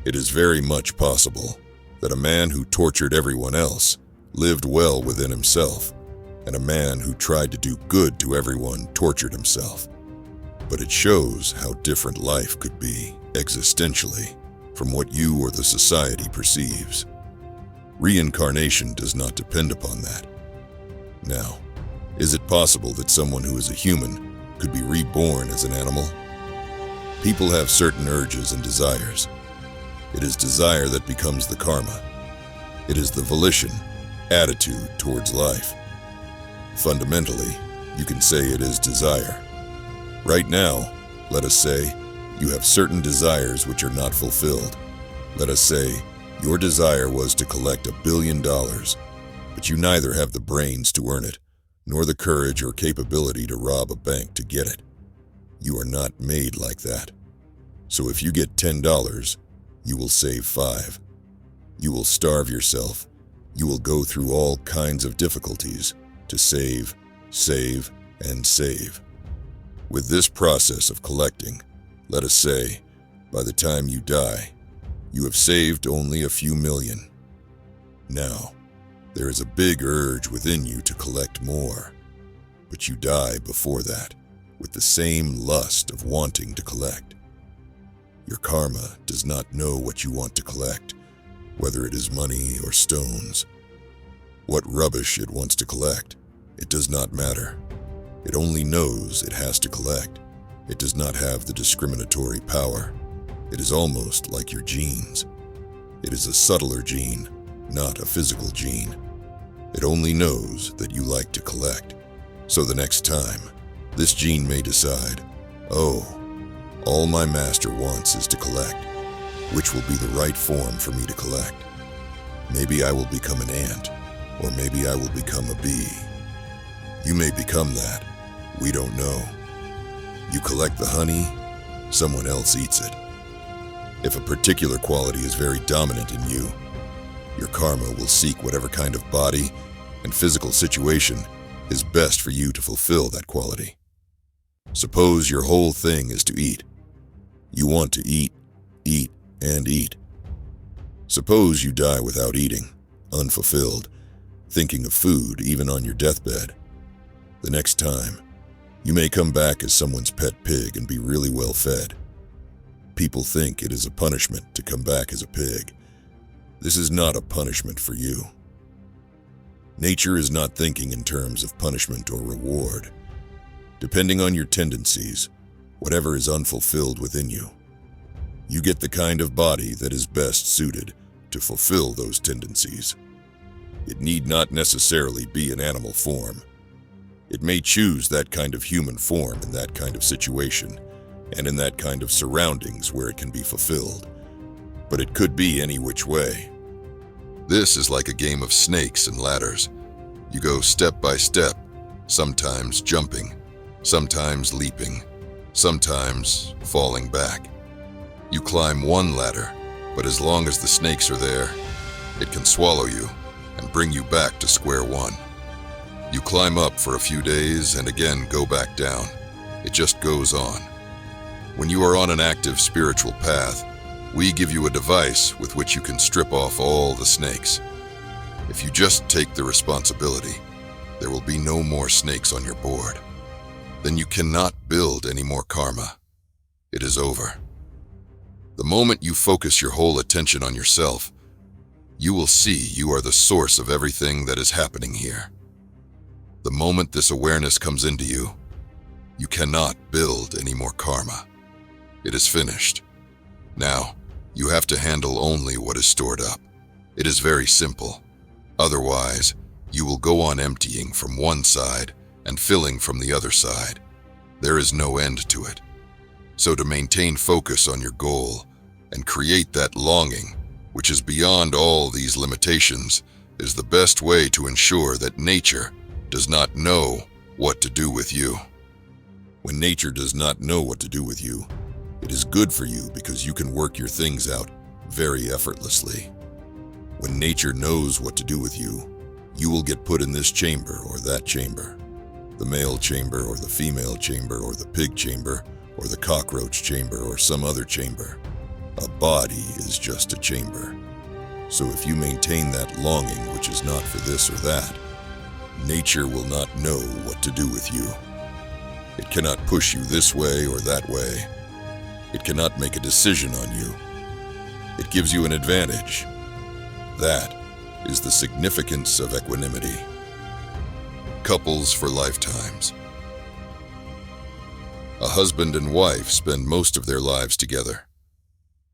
It is very much possible that a man who tortured everyone else lived well within himself, and a man who tried to do good to everyone tortured himself. But it shows how different life could be, existentially, from what you or the society perceives. Reincarnation does not depend upon that. Now, is it possible that someone who is a human could be reborn as an animal? People have certain urges and desires. It is desire that becomes the karma. It is the volition, attitude towards life. Fundamentally, you can say it is desire. Right now, let us say, you have certain desires which are not fulfilled. Let us say, your desire was to collect $1 billion, but you neither have the brains to earn it, nor the courage or capability to rob a bank to get it. You are not made like that. So if you get $10, you will save 5. You will starve yourself. You will go through all kinds of difficulties to save, and save. With this process of collecting, let us say, by the time you die, you have saved only a few million. Now, there is a big urge within you to collect more, but you die before that, with the same lust of wanting to collect. Your karma does not know what you want to collect, whether it is money or stones. What rubbish it wants to collect, it does not matter. It only knows it has to collect. It does not have the discriminatory power. It is almost like your genes. It is a subtler gene, not a physical gene. It only knows that you like to collect. So the next time, this gene may decide, oh, all my master wants is to collect. Which will be the right form for me to collect? Maybe I will become an ant, or maybe I will become a bee. You may become that. We don't know. You collect the honey, someone else eats it. If a particular quality is very dominant in you, your karma will seek whatever kind of body and physical situation is best for you to fulfill that quality. Suppose your whole thing is to eat. You want to eat, and eat. Suppose you die without eating, unfulfilled, thinking of food even on your deathbed. The next time, you may come back as someone's pet pig and be really well fed. People think it is a punishment to come back as a pig. This is not a punishment for you. Nature is not thinking in terms of punishment or reward. Depending on your tendencies, whatever is unfulfilled within you, you get the kind of body that is best suited to fulfill those tendencies. It need not necessarily be an animal form. It may choose that kind of human form in that kind of situation, and in that kind of surroundings where it can be fulfilled. But it could be any which way. This is like a game of snakes and ladders. You go step by step, sometimes jumping, sometimes leaping, sometimes falling back. You climb one ladder, but as long as the snakes are there, it can swallow you and bring you back to square one. You climb up for a few days and again go back down. It just goes on. When you are on an active spiritual path, we give you a device with which you can strip off all the snakes. If you just take the responsibility, there will be no more snakes on your board. Then you cannot build any more karma. It is over. The moment you focus your whole attention on yourself, you will see you are the source of everything that is happening here. The moment this awareness comes into you, you cannot build any more karma. It is finished. Now, you have to handle only what is stored up. It is very simple. Otherwise, you will go on emptying from one side and filling from the other side. There is no end to it. So to maintain focus on your goal and create that longing, which is beyond all these limitations, is the best way to ensure that nature does not know what to do with you. When nature does not know what to do with you, it is good for you because you can work your things out very effortlessly. When nature knows what to do with you, you will get put in this chamber or that chamber, the male chamber or the female chamber or the pig chamber or the cockroach chamber or some other chamber. A body is just a chamber. So if you maintain that longing which is not for this or that, nature will not know what to do with you. It cannot push you this way or that way. It cannot make a decision on you. It gives you an advantage. That is the significance of equanimity. Couples for lifetimes. A husband and wife spend most of their lives together.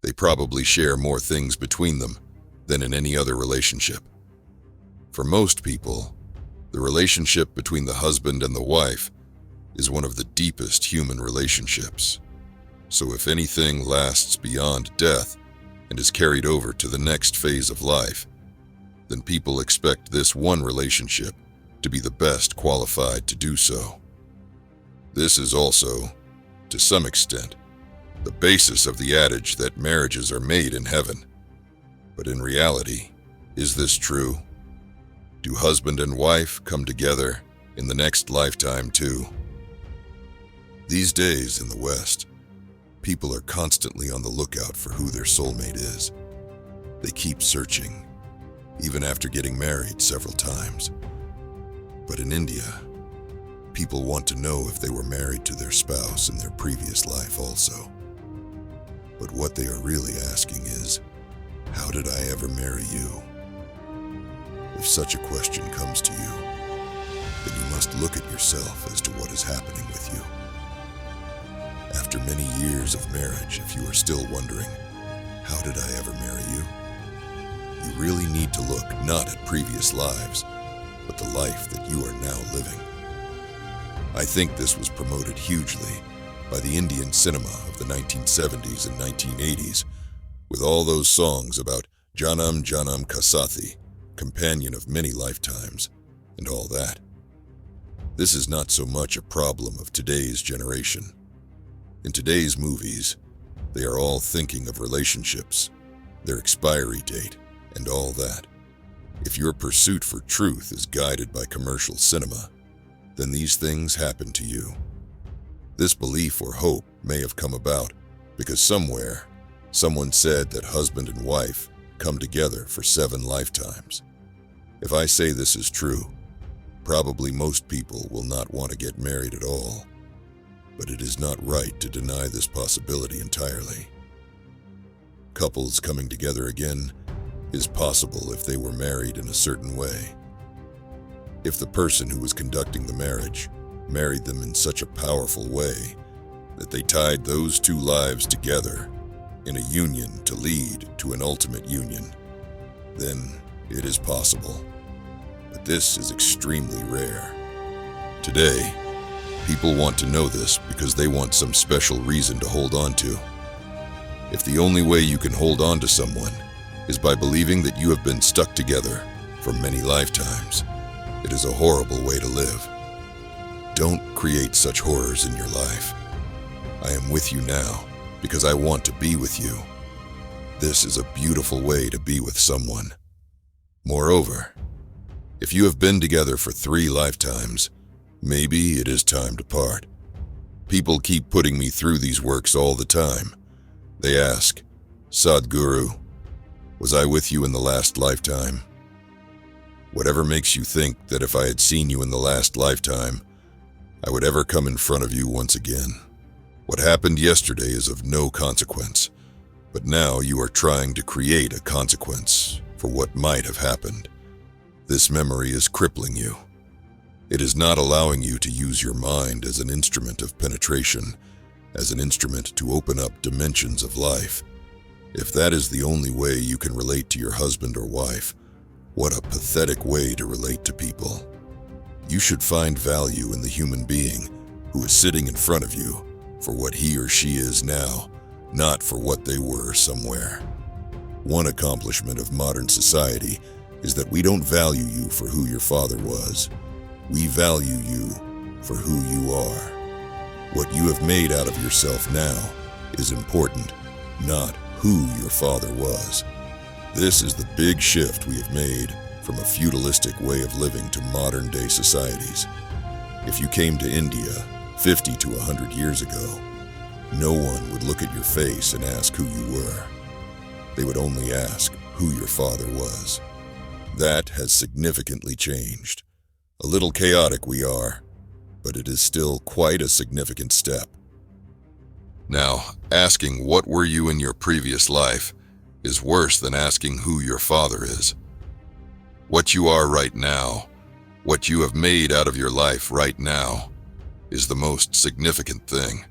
They probably share more things between them than in any other relationship. For most people, the relationship between the husband and the wife is one of the deepest human relationships. So if anything lasts beyond death and is carried over to the next phase of life, then people expect this one relationship to be the best qualified to do so. This is also, to some extent, the basis of the adage that marriages are made in heaven. But in reality, is this true? Do husband and wife come together in the next lifetime too? These days in the West, people are constantly on the lookout for who their soulmate is. They keep searching, even after getting married several times. But in India, people want to know if they were married to their spouse in their previous life also. But what they are really asking is, how did I ever marry you? If such a question comes to you, then you must look at yourself as to what is happening with you. After many years of marriage, if you are still wondering, how did I ever marry you? You really need to look not at previous lives, but the life that you are now living. I think this was promoted hugely by the Indian cinema of the 1970s and 1980s, with all those songs about Janam Janam Kasathi, companion of many lifetimes, and all that. This is not so much a problem of today's generation. In today's movies, they are all thinking of relationships, their expiry date, and all that. If your pursuit for truth is guided by commercial cinema, then these things happen to you. This belief or hope may have come about because somewhere, someone said that husband and wife come together for 7 lifetimes. If I say this is true, probably most people will not want to get married at all. But it is not right to deny this possibility entirely. Couples coming together again is possible if they were married in a certain way. If the person who was conducting the marriage married them in such a powerful way that they tied those 2 lives together in a union to lead to an ultimate union, then it is possible. But this is extremely rare. Today, people want to know this because they want some special reason to hold on to. If the only way you can hold on to someone is by believing that you have been stuck together for many lifetimes, it is a horrible way to live. Don't create such horrors in your life. I am with you now because I want to be with you. This is a beautiful way to be with someone. Moreover, if you have been together for 3 lifetimes, maybe it is time to part. People keep putting me through these works all the time. They ask, Sadhguru, was I with you in the last lifetime? Whatever makes you think that if I had seen you in the last lifetime, I would ever come in front of you once again. What happened yesterday is of no consequence, but now you are trying to create a consequence for what might have happened. This memory is crippling you. It is not allowing you to use your mind as an instrument of penetration, as an instrument to open up dimensions of life. If that is the only way you can relate to your husband or wife, what a pathetic way to relate to people. You should find value in the human being who is sitting in front of you for what he or she is now, not for what they were somewhere. One accomplishment of modern society is that we don't value you for who your father was. We value you for who you are. What you have made out of yourself now is important, not who your father was. This is the big shift we have made from a feudalistic way of living to modern-day societies. If you came to India 50 to 100 years ago, no one would look at your face and ask who you were. They would only ask who your father was. That has significantly changed. A little chaotic we are, but it is still quite a significant step. Now, asking what were you in your previous life is worse than asking who your father is. What you are right now, what you have made out of your life right now, is the most significant thing.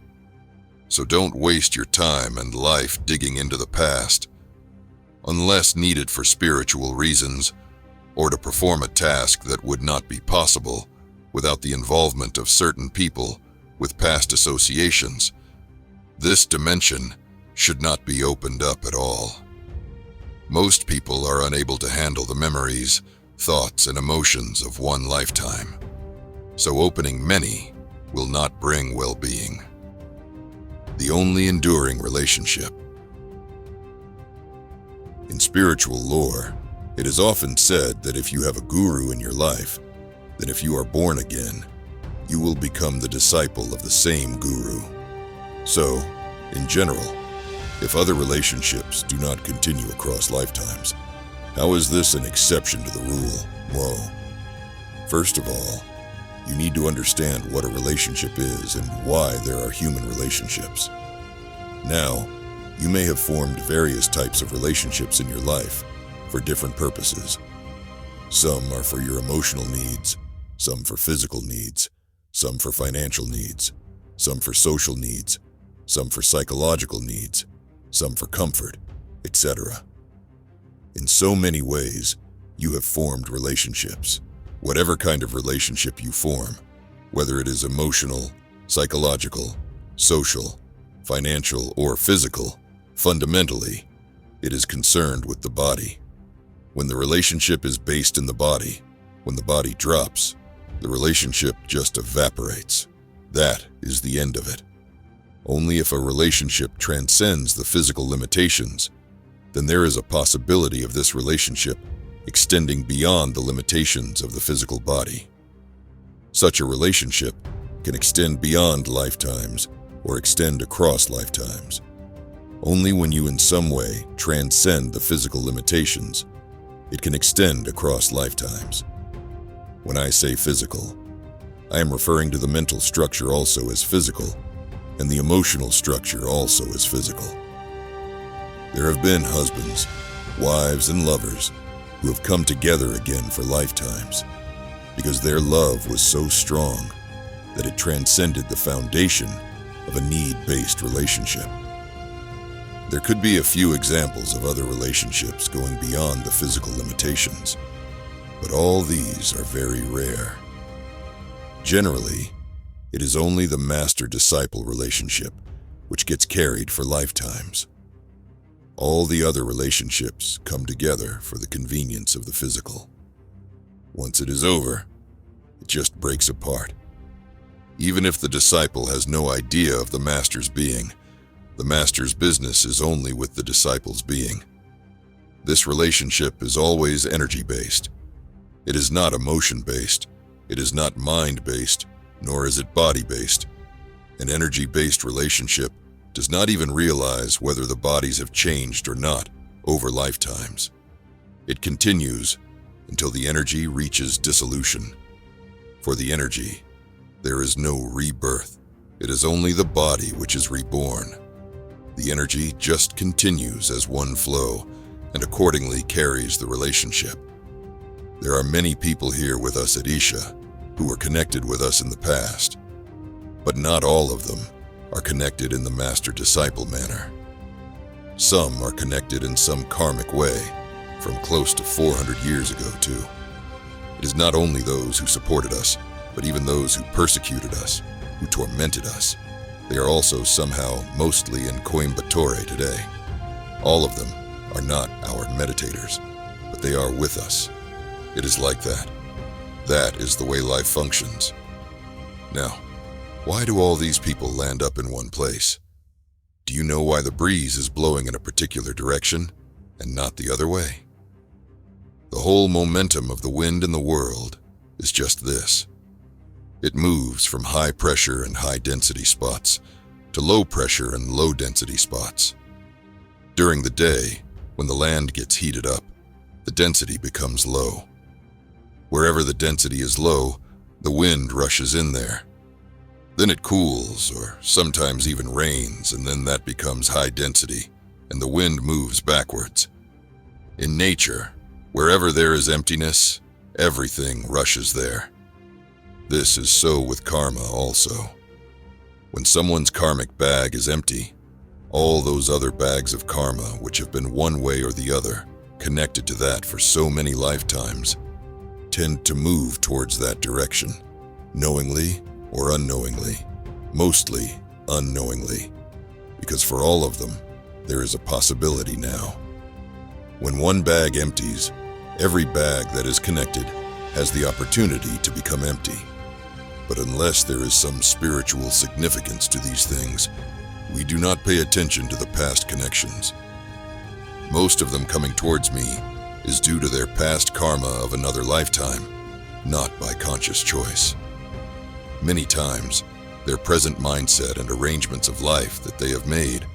So don't waste your time and life digging into the past, unless needed for spiritual reasons or to perform a task that would not be possible without the involvement of certain people with past associations. This dimension should not be opened up at all. Most people are unable to handle the memories, thoughts, and emotions of one lifetime, so opening many will not bring well-being. The only enduring relationship. In spiritual lore, it is often said that if you have a guru in your life, then if you are born again, you will become the disciple of the same guru. So, in general, if other relationships do not continue across lifetimes, how is this an exception to the rule? Well, first of all, you need to understand what a relationship is and why there are human relationships. Now, you may have formed various types of relationships in your life for different purposes. Some are for your emotional needs, some for physical needs, some for financial needs, some for social needs, some for psychological needs, some for comfort, etc. In so many ways, you have formed relationships. Whatever kind of relationship you form, whether it is emotional, psychological, social, financial, or physical, fundamentally, it is concerned with the body. When the relationship is based in the body, when the body drops, the relationship just evaporates. That is the end of it. Only if a relationship transcends the physical limitations, then there is a possibility of this relationship extending beyond the limitations of the physical body. Such a relationship can extend beyond lifetimes or extend across lifetimes. Only when you in some way transcend the physical limitations, it can extend across lifetimes. When I say physical, I am referring to the mental structure also as physical, and the emotional structure also as physical. There have been husbands, wives, and lovers who have come together again for lifetimes because their love was so strong that it transcended the foundation of a need-based relationship. There could be a few examples of other relationships going beyond the physical limitations, but all these are very rare. Generally, it is only the master-disciple relationship which gets carried for lifetimes. All the other relationships come together for the convenience of the physical. Once it is over, it just breaks apart. Even if the disciple has no idea of the master's being, the master's business is only with the disciple's being. This relationship is always energy-based. It is not emotion-based. It is not mind-based, nor is it body-based. An energy-based relationship does not even realize whether the bodies have changed or not over lifetimes. It continues until the energy reaches dissolution. For the energy, there is no rebirth. It is only the body which is reborn. The energy just continues as one flow and accordingly carries the relationship. There are many people here with us at Isha who were connected with us in the past, but not all of them are connected in the master-disciple manner. Some are connected in some karmic way from close to 400 years ago too. It is not only those who supported us, but even those who persecuted us, who tormented us. They are also somehow mostly in Coimbatore today. All of them are not our meditators, but they are with us. It is like that. That is the way life functions. Now, why do all these people land up in one place? Do you know why the breeze is blowing in a particular direction and not the other way? The whole momentum of the wind in the world is just this. It moves from high pressure and high density spots to low pressure and low density spots. During the day, when the land gets heated up, the density becomes low. Wherever the density is low, the wind rushes in there. Then it cools, or sometimes even rains, and then that becomes high density, and the wind moves backwards. In nature, wherever there is emptiness, everything rushes there. This is so with karma also. When someone's karmic bag is empty, all those other bags of karma which have been one way or the other, connected to that for so many lifetimes, tend to move towards that direction, knowingly or unknowingly, mostly unknowingly, because for all of them, there is a possibility now. When one bag empties, every bag that is connected has the opportunity to become empty. But unless there is some spiritual significance to these things, we do not pay attention to the past connections. Most of them coming towards me is due to their past karma of another lifetime, not by conscious choice. Many times, their present mindset and arrangements of life that they have made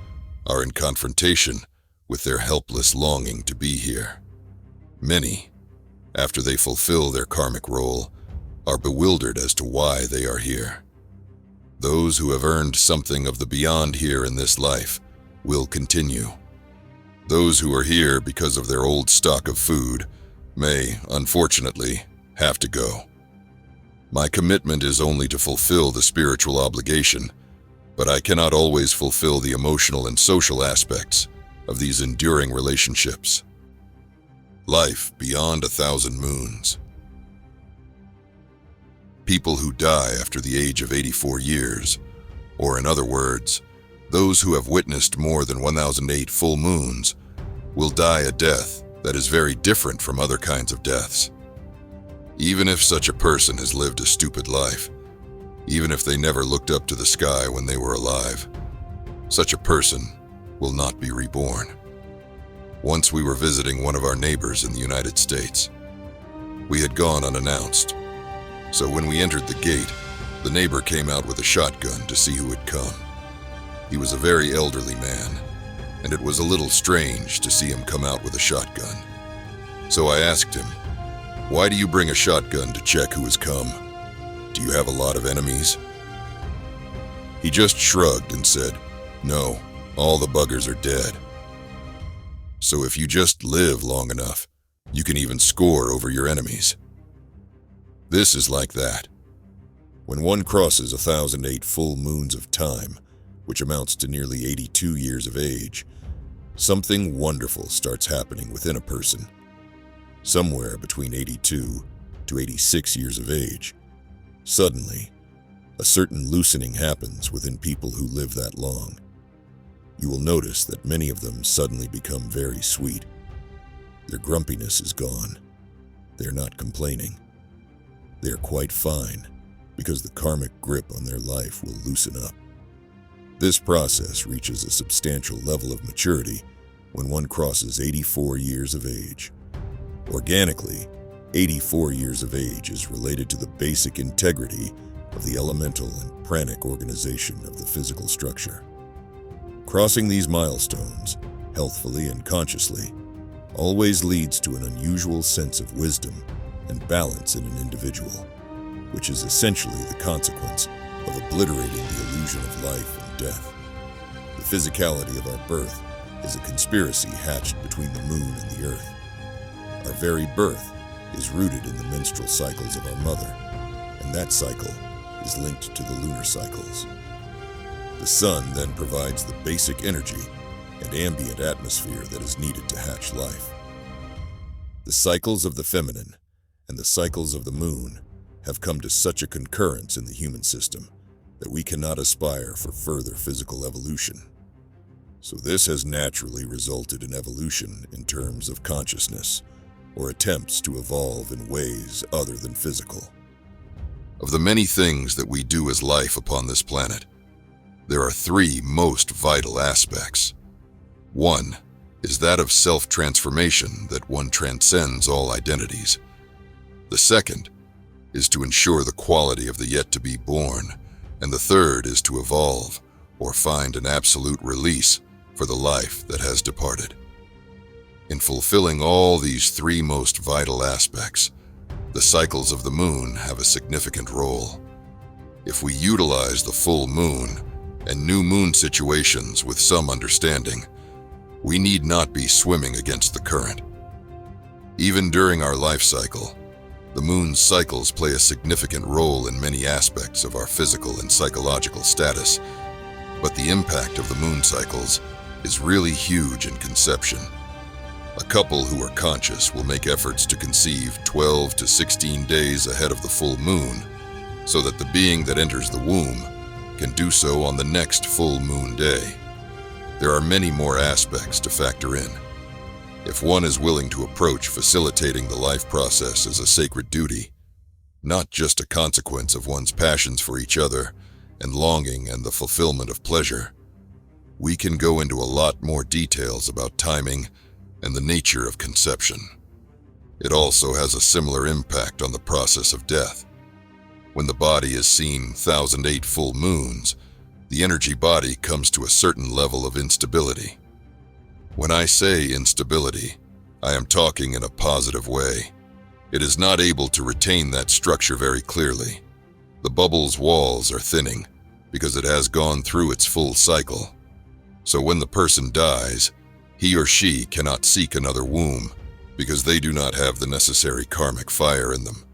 are in confrontation with their helpless longing to be here. Many, after they fulfill their karmic role, are bewildered as to why they are here. Those who have earned something of the beyond here in this life will continue. Those who are here because of their old stock of food may, unfortunately, have to go. My commitment is only to fulfill the spiritual obligation, but I cannot always fulfill the emotional and social aspects of these enduring relationships. Life beyond 1,000 moons. People who die after the age of 84 years, or in other words, those who have witnessed more than 1008 full moons, will die a death that is very different from other kinds of deaths. Even if such a person has lived a stupid life, even if they never looked up to the sky when they were alive, such a person will not be reborn. Once we were visiting one of our neighbors in the United States. We had gone unannounced, so when we entered the gate, the neighbor came out with a shotgun to see who had come. He was a very elderly man, and it was a little strange to see him come out with a shotgun. So I asked him, "Why do you bring a shotgun to check who has come? Do you have a lot of enemies?" He just shrugged and said, "No, all the buggers are dead." So if you just live long enough, you can even score over your enemies. This is like that. When one crosses 1008 full moons of time, which amounts to nearly 82 years of age, something wonderful starts happening within a person. Somewhere between 82 to 86 years of age, suddenly, a certain loosening happens within people who live that long. You will notice that many of them suddenly become very sweet. Their grumpiness is gone. They are not complaining. They are quite fine because the karmic grip on their life will loosen up. This process reaches a substantial level of maturity when one crosses 84 years of age. Organically, 84 years of age is related to the basic integrity of the elemental and pranic organization of the physical structure. Crossing these milestones, healthfully and consciously, always leads to an unusual sense of wisdom and balance in an individual, which is essentially the consequence of obliterating the illusion of life and death. The physicality of our birth is a conspiracy hatched between the moon and the earth. Our very birth is rooted in the menstrual cycles of our mother, and that cycle is linked to the lunar cycles. The sun then provides the basic energy and ambient atmosphere that is needed to hatch life. The cycles of the feminine and the cycles of the moon have come to such a concurrence in the human system that we cannot aspire for further physical evolution. So this has naturally resulted in evolution in terms of consciousness, or attempts to evolve in ways other than physical. Of the many things that we do as life upon this planet, there are three most vital aspects. One is that of self-transformation, that one transcends all identities. The second is to ensure the quality of the yet-to-be born, and the third is to evolve or find an absolute release for the life that has departed. In fulfilling all these three most vital aspects, the cycles of the moon have a significant role. If we utilize the full moon and new moon situations with some understanding, we need not be swimming against the current. Even during our life cycle, the moon's cycles play a significant role in many aspects of our physical and psychological status, but the impact of the moon cycles is really huge in conception. A couple who are conscious will make efforts to conceive 12 to 16 days ahead of the full moon, so that the being that enters the womb can do so on the next full moon day. There are many more aspects to factor in. If one is willing to approach facilitating the life process as a sacred duty, not just a consequence of one's passions for each other and longing and the fulfillment of pleasure, we can go into a lot more details about timing and the nature of conception. It also has a similar impact on the process of death. When the body has seen 1,008 full moons, the energy body comes to a certain level of instability. When I say instability, I am talking in a positive way. It is not able to retain that structure very clearly. The bubble's walls are thinning because it has gone through its full cycle. So when the person dies, he or she cannot seek another womb because they do not have the necessary karmic fire in them.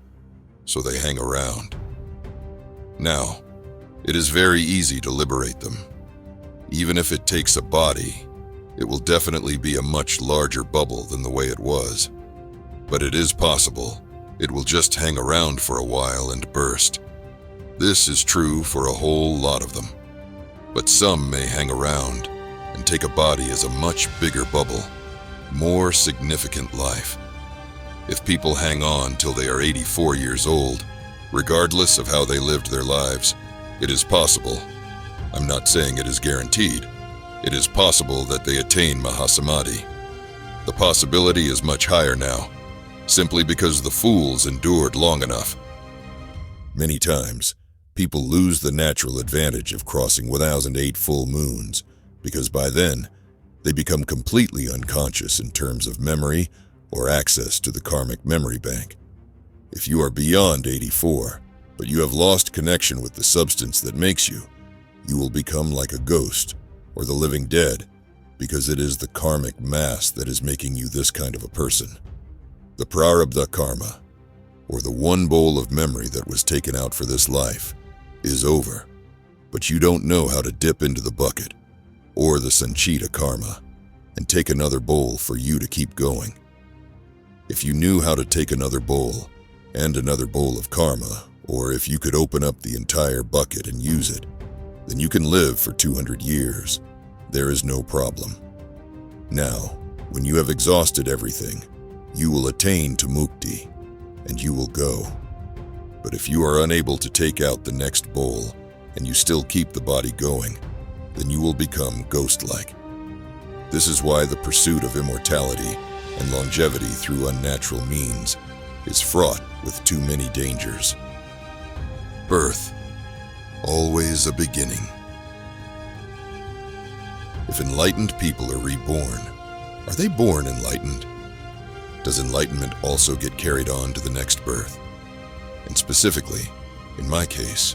So they hang around. Now, it is very easy to liberate them. Even if it takes a body, it will definitely be a much larger bubble than the way it was. But it is possible. It will just hang around for a while and burst. This is true for a whole lot of them. But some may hang around and take a body as a much bigger bubble, more significant life. If people hang on till they are 84 years old, regardless of how they lived their lives, it is possible. I'm not saying it is guaranteed. It is possible that they attain Mahasamadhi. The possibility is much higher now, simply because the fools endured long enough. Many times, people lose the natural advantage of crossing 1,008 full moons, because by then, they become completely unconscious in terms of memory or access to the karmic memory bank. If you are beyond 84, but you have lost connection with the substance that makes you, you will become like a ghost or the living dead, because it is the karmic mass that is making you this kind of a person. The prarabdha karma, or the one bowl of memory that was taken out for this life, is over, but you don't know how to dip into the bucket, or the sanchita karma, and take another bowl for you to keep going. If you knew how to take another bowl, and another bowl of karma, or if you could open up the entire bucket and use it, then you can live for 200 years. There is no problem. Now, when you have exhausted everything, you will attain to mukti, and you will go. But if you are unable to take out the next bowl, and you still keep the body going, then you will become ghost-like. This is why the pursuit of immortality and longevity through unnatural means is fraught with too many dangers. Birth, always a beginning. If enlightened people are reborn, are they born enlightened? Does enlightenment also get carried on to the next birth? And specifically, in my case,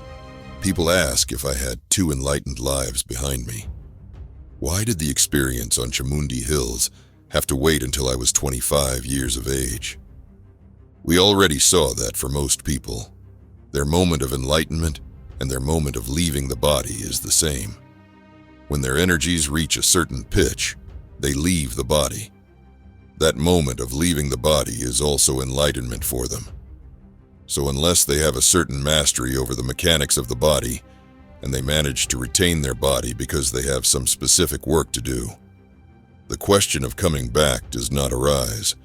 people ask if I had 2 enlightened lives behind me. Why did the experience on Chamundi Hills have to wait until I was 25 years of age? We already saw that for most people, their moment of enlightenment and their moment of leaving the body is the same. When their energies reach a certain pitch, they leave the body. That moment of leaving the body is also enlightenment for them. So unless they have a certain mastery over the mechanics of the body, and they manage to retain their body because they have some specific work to do. The question of coming back does not arise.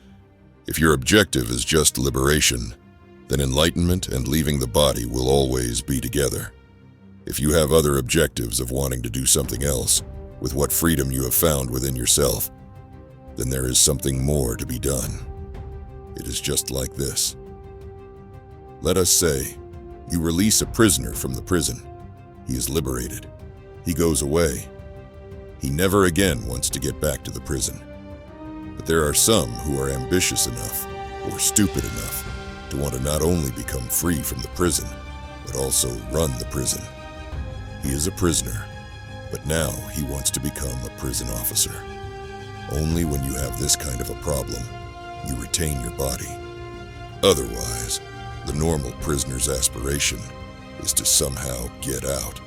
If your objective is just liberation, then enlightenment and leaving the body will always be together. If you have other objectives of wanting to do something else, with what freedom you have found within yourself, then there is something more to be done. It is just like this. Let us say, you release a prisoner from the prison. He is liberated. He goes away. He never again wants to get back to the prison. But there are some who are ambitious enough, or stupid enough, to want to not only become free from the prison, but also run the prison. He is a prisoner, but now he wants to become a prison officer. Only when you have this kind of a problem, you retain your body. Otherwise, the normal prisoner's aspiration is to somehow get out.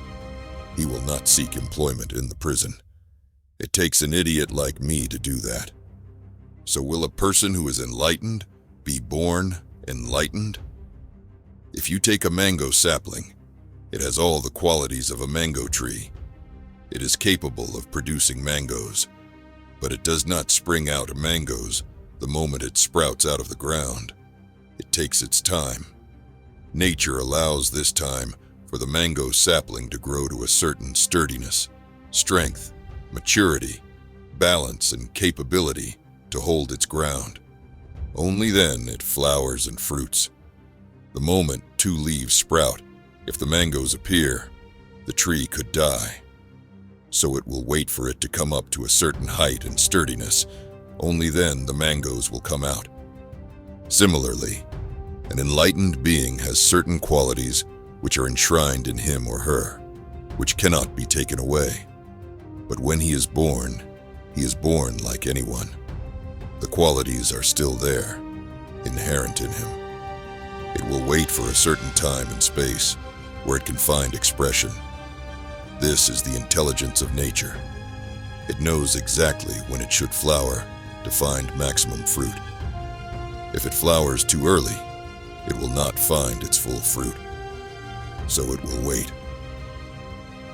He will not seek employment in the prison. It takes an idiot like me to do that. So will a person who is enlightened be born enlightened? If you take a mango sapling, it has all the qualities of a mango tree. It is capable of producing mangoes, but it does not spring out mangoes the moment it sprouts out of the ground. It takes its time. Nature allows this time for the mango sapling to grow to a certain sturdiness, strength, maturity, balance, and capability to hold its ground. Only then it flowers and fruits. The moment 2 leaves sprout, if the mangoes appear, the tree could die. So it will wait for it to come up to a certain height and sturdiness. Only then the mangoes will come out. Similarly, an enlightened being has certain qualities which are enshrined in him or her, which cannot be taken away. But when he is born like anyone. The qualities are still there, inherent in him. It will wait for a certain time and space where it can find expression. This is the intelligence of nature. It knows exactly when it should flower to find maximum fruit. If it flowers too early, it will not find its full fruit. So it will wait.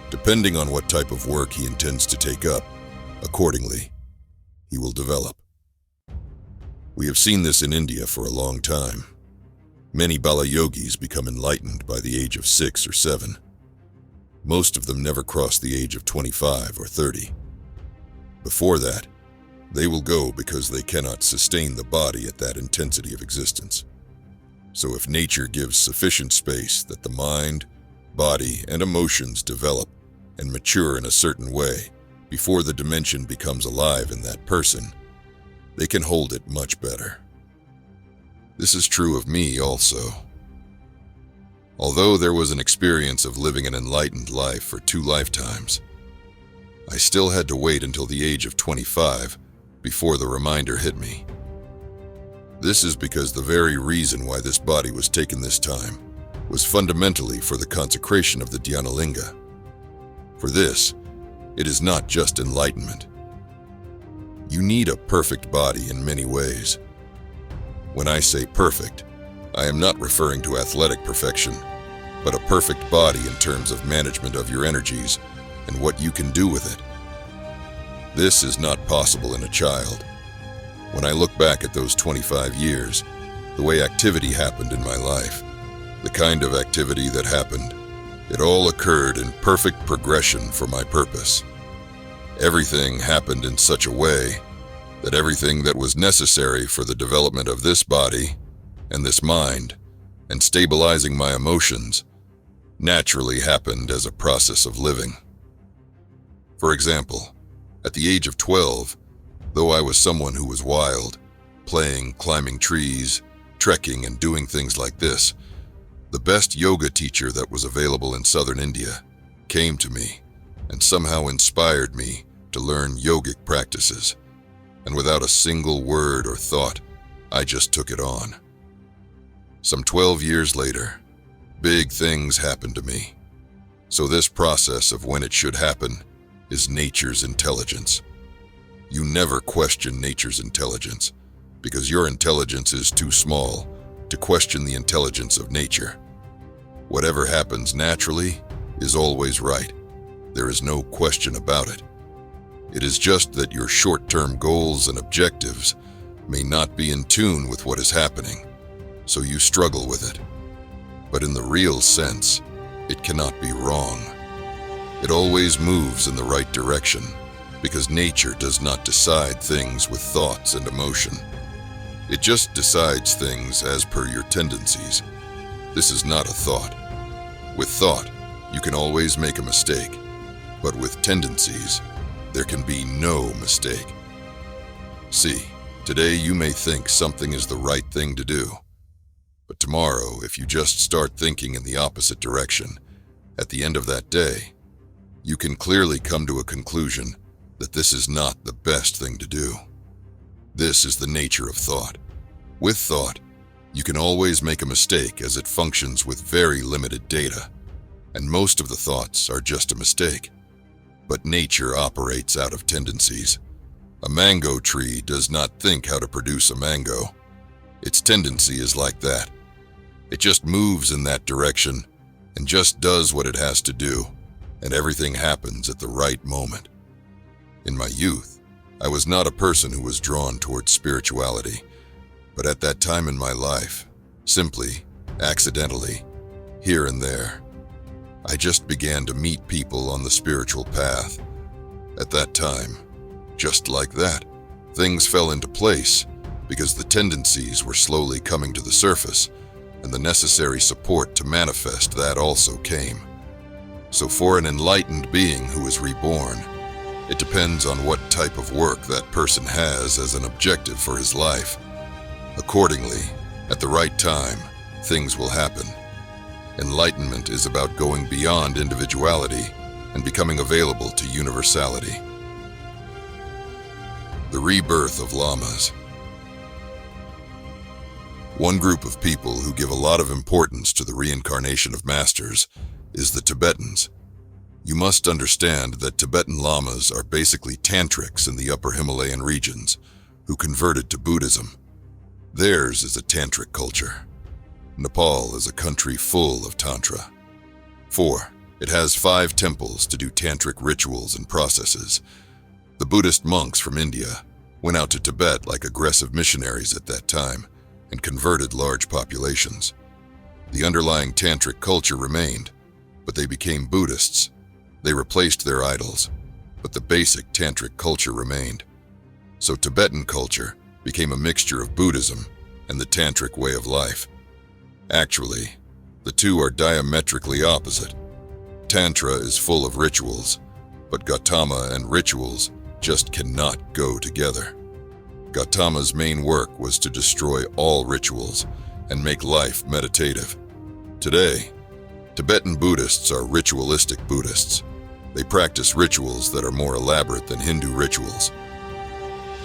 Depending on what type of work he intends to take up, accordingly, he will develop. We have seen this in India for a long time. Many Bala yogis become enlightened by the age of 6 or 7. Most of them never cross the age of 25 or 30. Before that, they will go because they cannot sustain the body at that intensity of existence. So if nature gives sufficient space that the mind, body, and emotions develop and mature in a certain way before the dimension becomes alive in that person, they can hold it much better. This is true of me also. Although there was an experience of living an enlightened life for 2 lifetimes, I still had to wait until the age of 25 before the reminder hit me. This is because the very reason why this body was taken this time was fundamentally for the consecration of the Dhyanalinga. For this, it is not just enlightenment. You need a perfect body in many ways. When I say perfect, I am not referring to athletic perfection, but a perfect body in terms of management of your energies and what you can do with it. This is not possible in a child. When I look back at those 25 years, the way activity happened in my life, the kind of activity that happened, it all occurred in perfect progression for my purpose. Everything happened in such a way that everything that was necessary for the development of this body and this mind and stabilizing my emotions naturally happened as a process of living. For example, at the age of 12, though I was someone who was wild, playing, climbing trees, trekking, and doing things like this, the best yoga teacher that was available in southern India came to me and somehow inspired me to learn yogic practices. And without a single word or thought, I just took it on. Some 12 years later, big things happened to me. So this process of when it should happen is nature's intelligence. You never question nature's intelligence because your intelligence is too small to question the intelligence of nature. Whatever happens naturally is always right. There is no question about it. It is just that your short-term goals and objectives may not be in tune with what is happening, so you struggle with it. But in the real sense, it cannot be wrong. It always moves in the right direction, because nature does not decide things with thoughts and emotion. It just decides things as per your tendencies. This is not a thought. With thought, you can always make a mistake, but with tendencies, there can be no mistake. See, today you may think something is the right thing to do, but tomorrow, if you just start thinking in the opposite direction, at the end of that day, you can clearly come to a conclusion that this is not the best thing to do. This is the nature of thought. With thought, you can always make a mistake as it functions with very limited data, and most of the thoughts are just a mistake. But nature operates out of tendencies. A mango tree does not think how to produce a mango. Its tendency is like that. It just moves in that direction and just does what it has to do, and everything happens at the right moment. In my youth, I was not a person who was drawn towards spirituality, but at that time in my life, simply, accidentally, here and there, I just began to meet people on the spiritual path. At that time, just like that, things fell into place because the tendencies were slowly coming to the surface, and the necessary support to manifest that also came. So for an enlightened being who is reborn, it depends on what type of work that person has as an objective for his life. Accordingly, at the right time, things will happen. Enlightenment is about going beyond individuality and becoming available to universality. The rebirth of lamas. One group of people who give a lot of importance to the reincarnation of masters is the Tibetans. You must understand that Tibetan lamas are basically tantrics in the upper Himalayan regions who converted to Buddhism. Theirs is a tantric culture. Nepal is a country full of tantra. 4. It has 5 temples to do tantric rituals and processes. The Buddhist monks from India went out to Tibet like aggressive missionaries at that time and converted large populations. The underlying tantric culture remained, but they became Buddhists. They replaced their idols, but the basic tantric culture remained. So Tibetan culture became a mixture of Buddhism and the tantric way of life. Actually, the two are diametrically opposite. Tantra is full of rituals, but Gautama and rituals just cannot go together. Gautama's main work was to destroy all rituals and make life meditative. Today, Tibetan Buddhists are ritualistic Buddhists. They practice rituals that are more elaborate than Hindu rituals.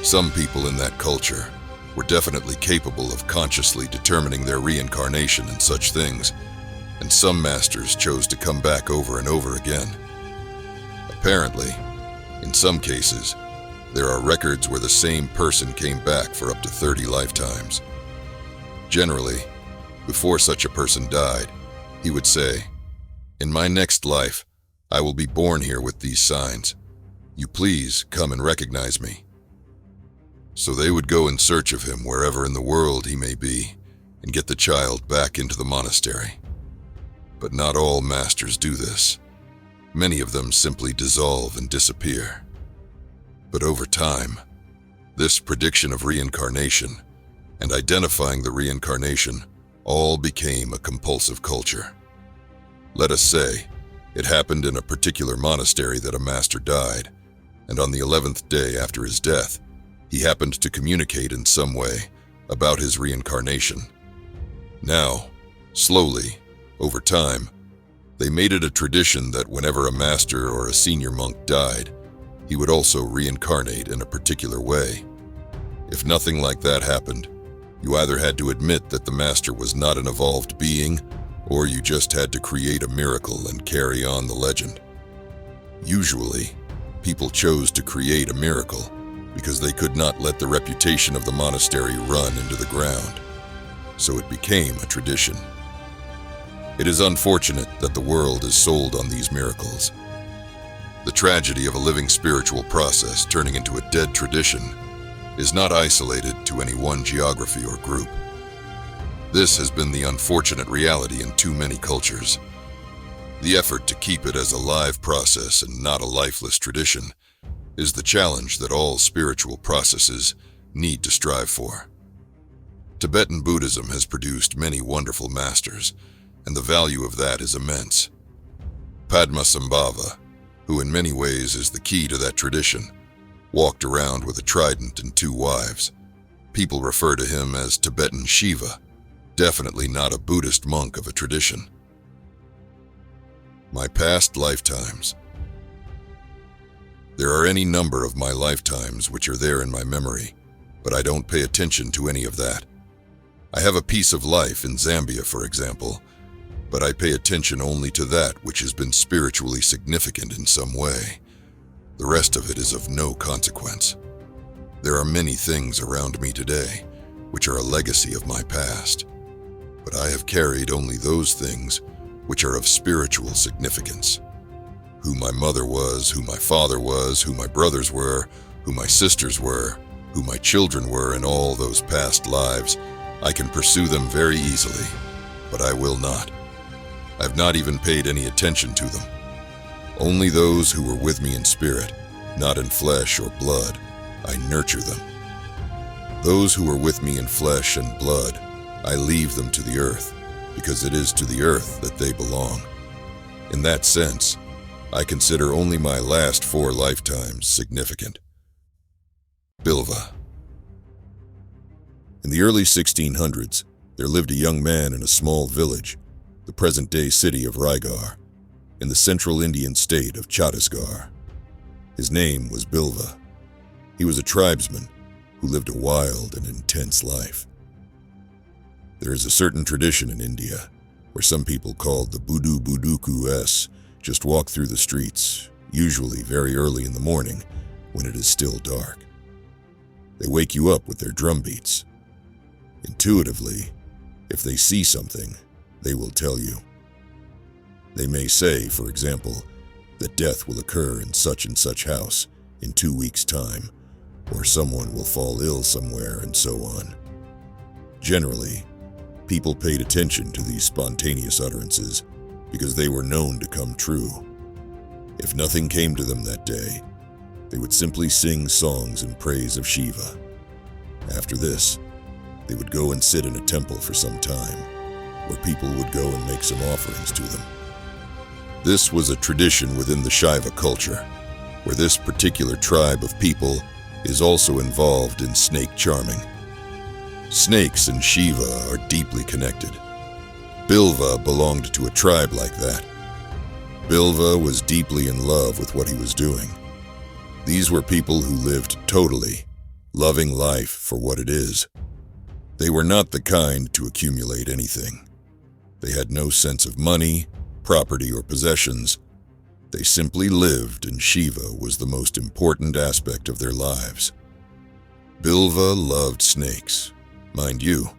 Some people in that culture were definitely capable of consciously determining their reincarnation and such things, and some masters chose to come back over and over again. Apparently, in some cases, there are records where the same person came back for up to 30 lifetimes. Generally, before such a person died, he would say, "In my next life, I will be born here with these signs. You please come and recognize me." So they would go in search of him wherever in the world he may be and get the child back into the monastery. But not all masters do this. Many of them simply dissolve and disappear. But over time, this prediction of reincarnation and identifying the reincarnation all became a compulsive culture. Let us say, it happened in a particular monastery that a master died, and on the 11th day after his death, he happened to communicate in some way about his reincarnation. Now, slowly, over time, they made it a tradition that whenever a master or a senior monk died, he would also reincarnate in a particular way. If nothing like that happened, you either had to admit that the master was not an evolved being, or you just had to create a miracle and carry on the legend. Usually, people chose to create a miracle because they could not let the reputation of the monastery run into the ground. So it became a tradition. It is unfortunate that the world is sold on these miracles. The tragedy of a living spiritual process turning into a dead tradition is not isolated to any one geography or group. This has been the unfortunate reality in too many cultures. The effort to keep it as a live process and not a lifeless tradition is the challenge that all spiritual processes need to strive for. Tibetan Buddhism has produced many wonderful masters, and the value of that is immense. Padmasambhava, who in many ways is the key to that tradition, walked around with a trident and 2 wives. People refer to him as Tibetan Shiva, definitely not a Buddhist monk of a tradition. My past lifetimes. There are any number of my lifetimes which are there in my memory, but I don't pay attention to any of that. I have a piece of life in Zambia, for example, but I pay attention only to that which has been spiritually significant in some way. The rest of it is of no consequence. There are many things around me today which are a legacy of my past, but I have carried only those things which are of spiritual significance. Who my mother was, who my father was, who my brothers were, who my sisters were, who my children were in all those past lives, I can pursue them very easily, but I will not. I've not even paid any attention to them. Only those who were with me in spirit, not in flesh or blood, I nurture them. Those who were with me in flesh and blood, I leave them to the earth, because it is to the earth that they belong. In that sense, I consider only my last 4 lifetimes significant. Bilva. In the early 1600s, there lived a young man in a small village, the present-day city of Raigarh, in the central Indian state of Chhattisgarh. His name was Bilva. He was a tribesman who lived a wild and intense life. There is a certain tradition in India where some people called the Budu Buduku just walk through the streets, usually very early in the morning when it is still dark. They wake you up with their drum beats. Intuitively, if they see something, they will tell you. They may say, for example, that death will occur in such and such house in 2 weeks' time, or someone will fall ill somewhere, and so on. Generally, people paid attention to these spontaneous utterances because they were known to come true. If nothing came to them that day, they would simply sing songs in praise of Shiva. After this, they would go and sit in a temple for some time, where people would go and make some offerings to them. This was a tradition within the Shaiva culture, where this particular tribe of people is also involved in snake charming. Snakes and Shiva are deeply connected. Bilva belonged to a tribe like that. Bilva was deeply in love with what he was doing. These were people who lived totally, loving life for what it is. They were not the kind to accumulate anything. They had no sense of money, property, or possessions. They simply lived, and Shiva was the most important aspect of their lives. Bilva loved snakes. Mind you,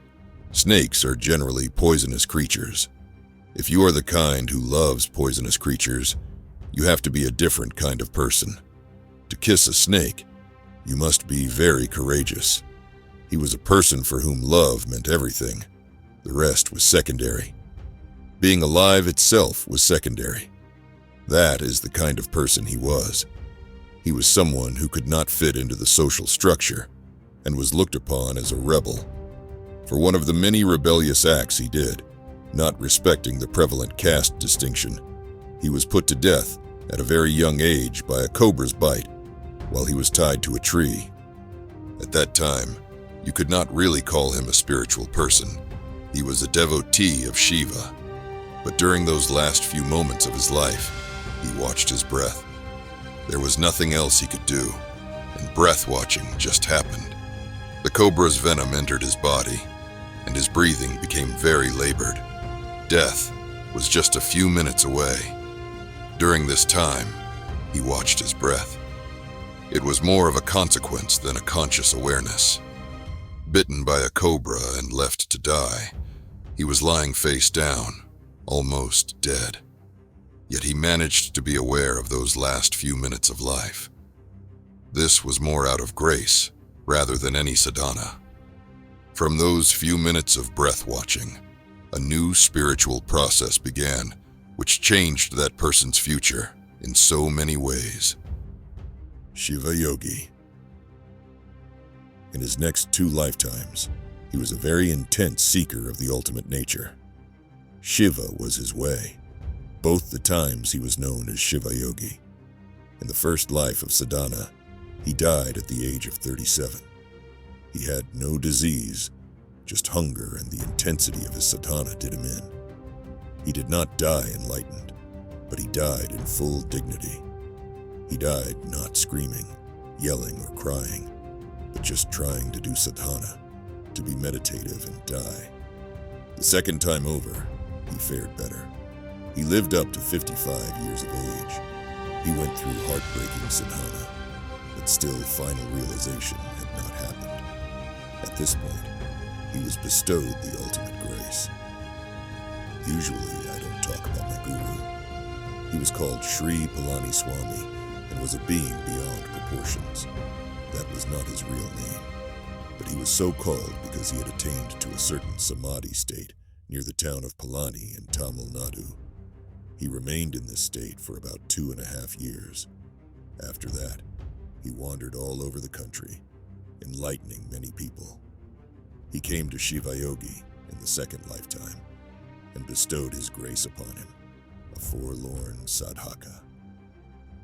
snakes are generally poisonous creatures. If you are the kind who loves poisonous creatures, you have to be a different kind of person. To kiss a snake, you must be very courageous. He was a person for whom love meant everything. The rest was secondary. Being alive itself was secondary. That is the kind of person he was. He was someone who could not fit into the social structure and was looked upon as a rebel. For one of the many rebellious acts he did, not respecting the prevalent caste distinction, he was put to death at a very young age by a cobra's bite while he was tied to a tree. At that time, you could not really call him a spiritual person. He was a devotee of Shiva. But during those last few moments of his life, he watched his breath. There was nothing else he could do, and breath watching just happened. The cobra's venom entered his body, and his breathing became very labored. Death was just a few minutes away. During this time, he watched his breath. It was more of a consequence than a conscious awareness. Bitten by a cobra and left to die, he was lying face down, almost dead. Yet he managed to be aware of those last few minutes of life. This was more out of grace rather than any sadhana. From those few minutes of breath watching, a new spiritual process began, which changed that person's future in so many ways. Shiva Yogi. In his next 2 lifetimes, he was a very intense seeker of the ultimate nature. Shiva was his way. Both the times he was known as Shiva Yogi. In the first life of sadhana, he died at the age of 37. He had no disease, just hunger, and the intensity of his sadhana did him in. He did not die enlightened, but he died in full dignity. He died not screaming, yelling, or crying, but just trying to do sadhana, to be meditative and die. The second time over, he fared better. He lived up to 55 years of age. He went through heartbreaking sadhana, but still final realization had not happened. At this point, he was bestowed the ultimate grace. Usually, I don't talk about my guru. He was called Sri Palani Swami and was a being beyond proportions. That was not his real name, but he was so called because he had attained to a certain samadhi state near the town of Palani in Tamil Nadu. He remained in this state for about 2.5 years. After that, he wandered all over the country, enlightening many people. He came to Shiva Yogi in the second lifetime and bestowed his grace upon him, a forlorn sadhaka.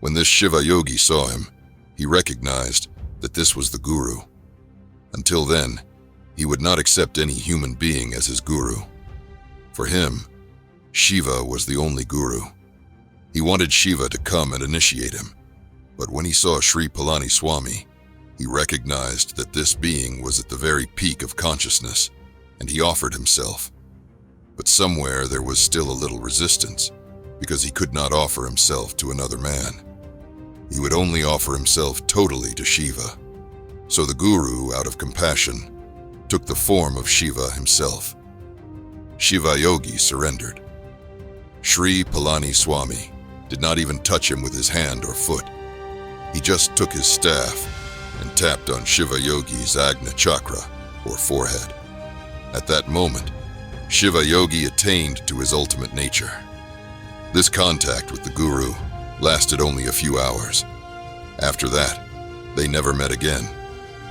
When this Shiva Yogi saw him, he recognized that this was the guru. Until then, he would not accept any human being as his guru. For him, Shiva was the only guru. He wanted Shiva to come and initiate him, but when he saw Sri Palani Swami, he recognized that this being was at the very peak of consciousness, and he offered himself. But somewhere there was still a little resistance, because he could not offer himself to another man. He would only offer himself totally to Shiva. So the guru, out of compassion, took the form of Shiva himself. Shiva Yogi surrendered. Sri Palani Swami did not even touch him with his hand or foot. He just took his staff and tapped on Shiva Yogi's Agna Chakra, or forehead. At that moment, Shiva Yogi attained to his ultimate nature. This contact with the guru lasted only a few hours. After that, they never met again,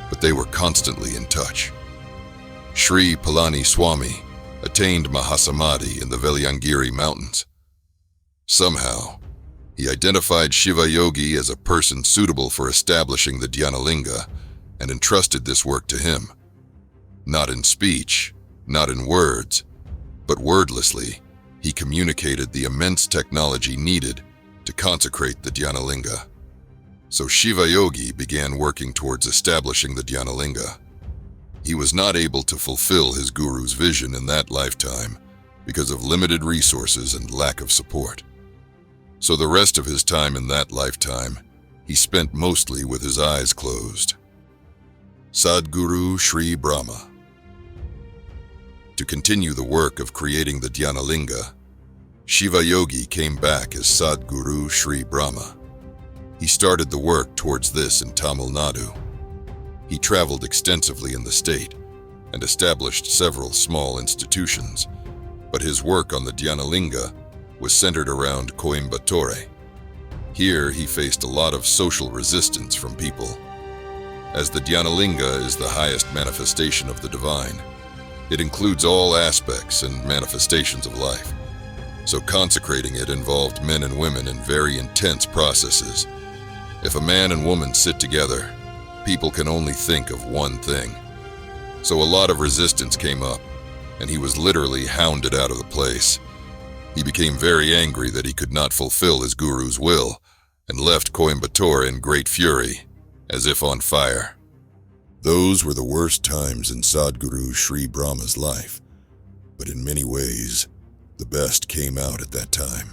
but they were constantly in touch. Sri Palani Swami attained Mahasamadhi in the Veliangiri Mountains. Somehow, he identified Shiva Yogi as a person suitable for establishing the Dhyanalinga and entrusted this work to him. Not in speech, not in words, but wordlessly, he communicated the immense technology needed to consecrate the Dhyanalinga. So Shiva Yogi began working towards establishing the Dhyanalinga. He was not able to fulfill his guru's vision in that lifetime because of limited resources and lack of support. So the rest of his time in that lifetime, he spent mostly with his eyes closed. Sadguru Sri Brahma. To continue the work of creating the Dhyanalinga, Shiva Yogi came back as Sadguru Sri Brahma. He started the work towards this in Tamil Nadu. He traveled extensively in the state and established several small institutions, but his work on the Dhyanalinga was centered around Coimbatore. Here he faced a lot of social resistance from people. As the Dhyanalinga is the highest manifestation of the divine, it includes all aspects and manifestations of life. So consecrating it involved men and women in very intense processes. If a man and woman sit together, people can only think of one thing. So a lot of resistance came up, and he was literally hounded out of the place. He became very angry that he could not fulfill his guru's will, and left Coimbatore in great fury, as if on fire. Those were the worst times in Sadguru Sri Brahma's life, but in many ways, the best came out at that time.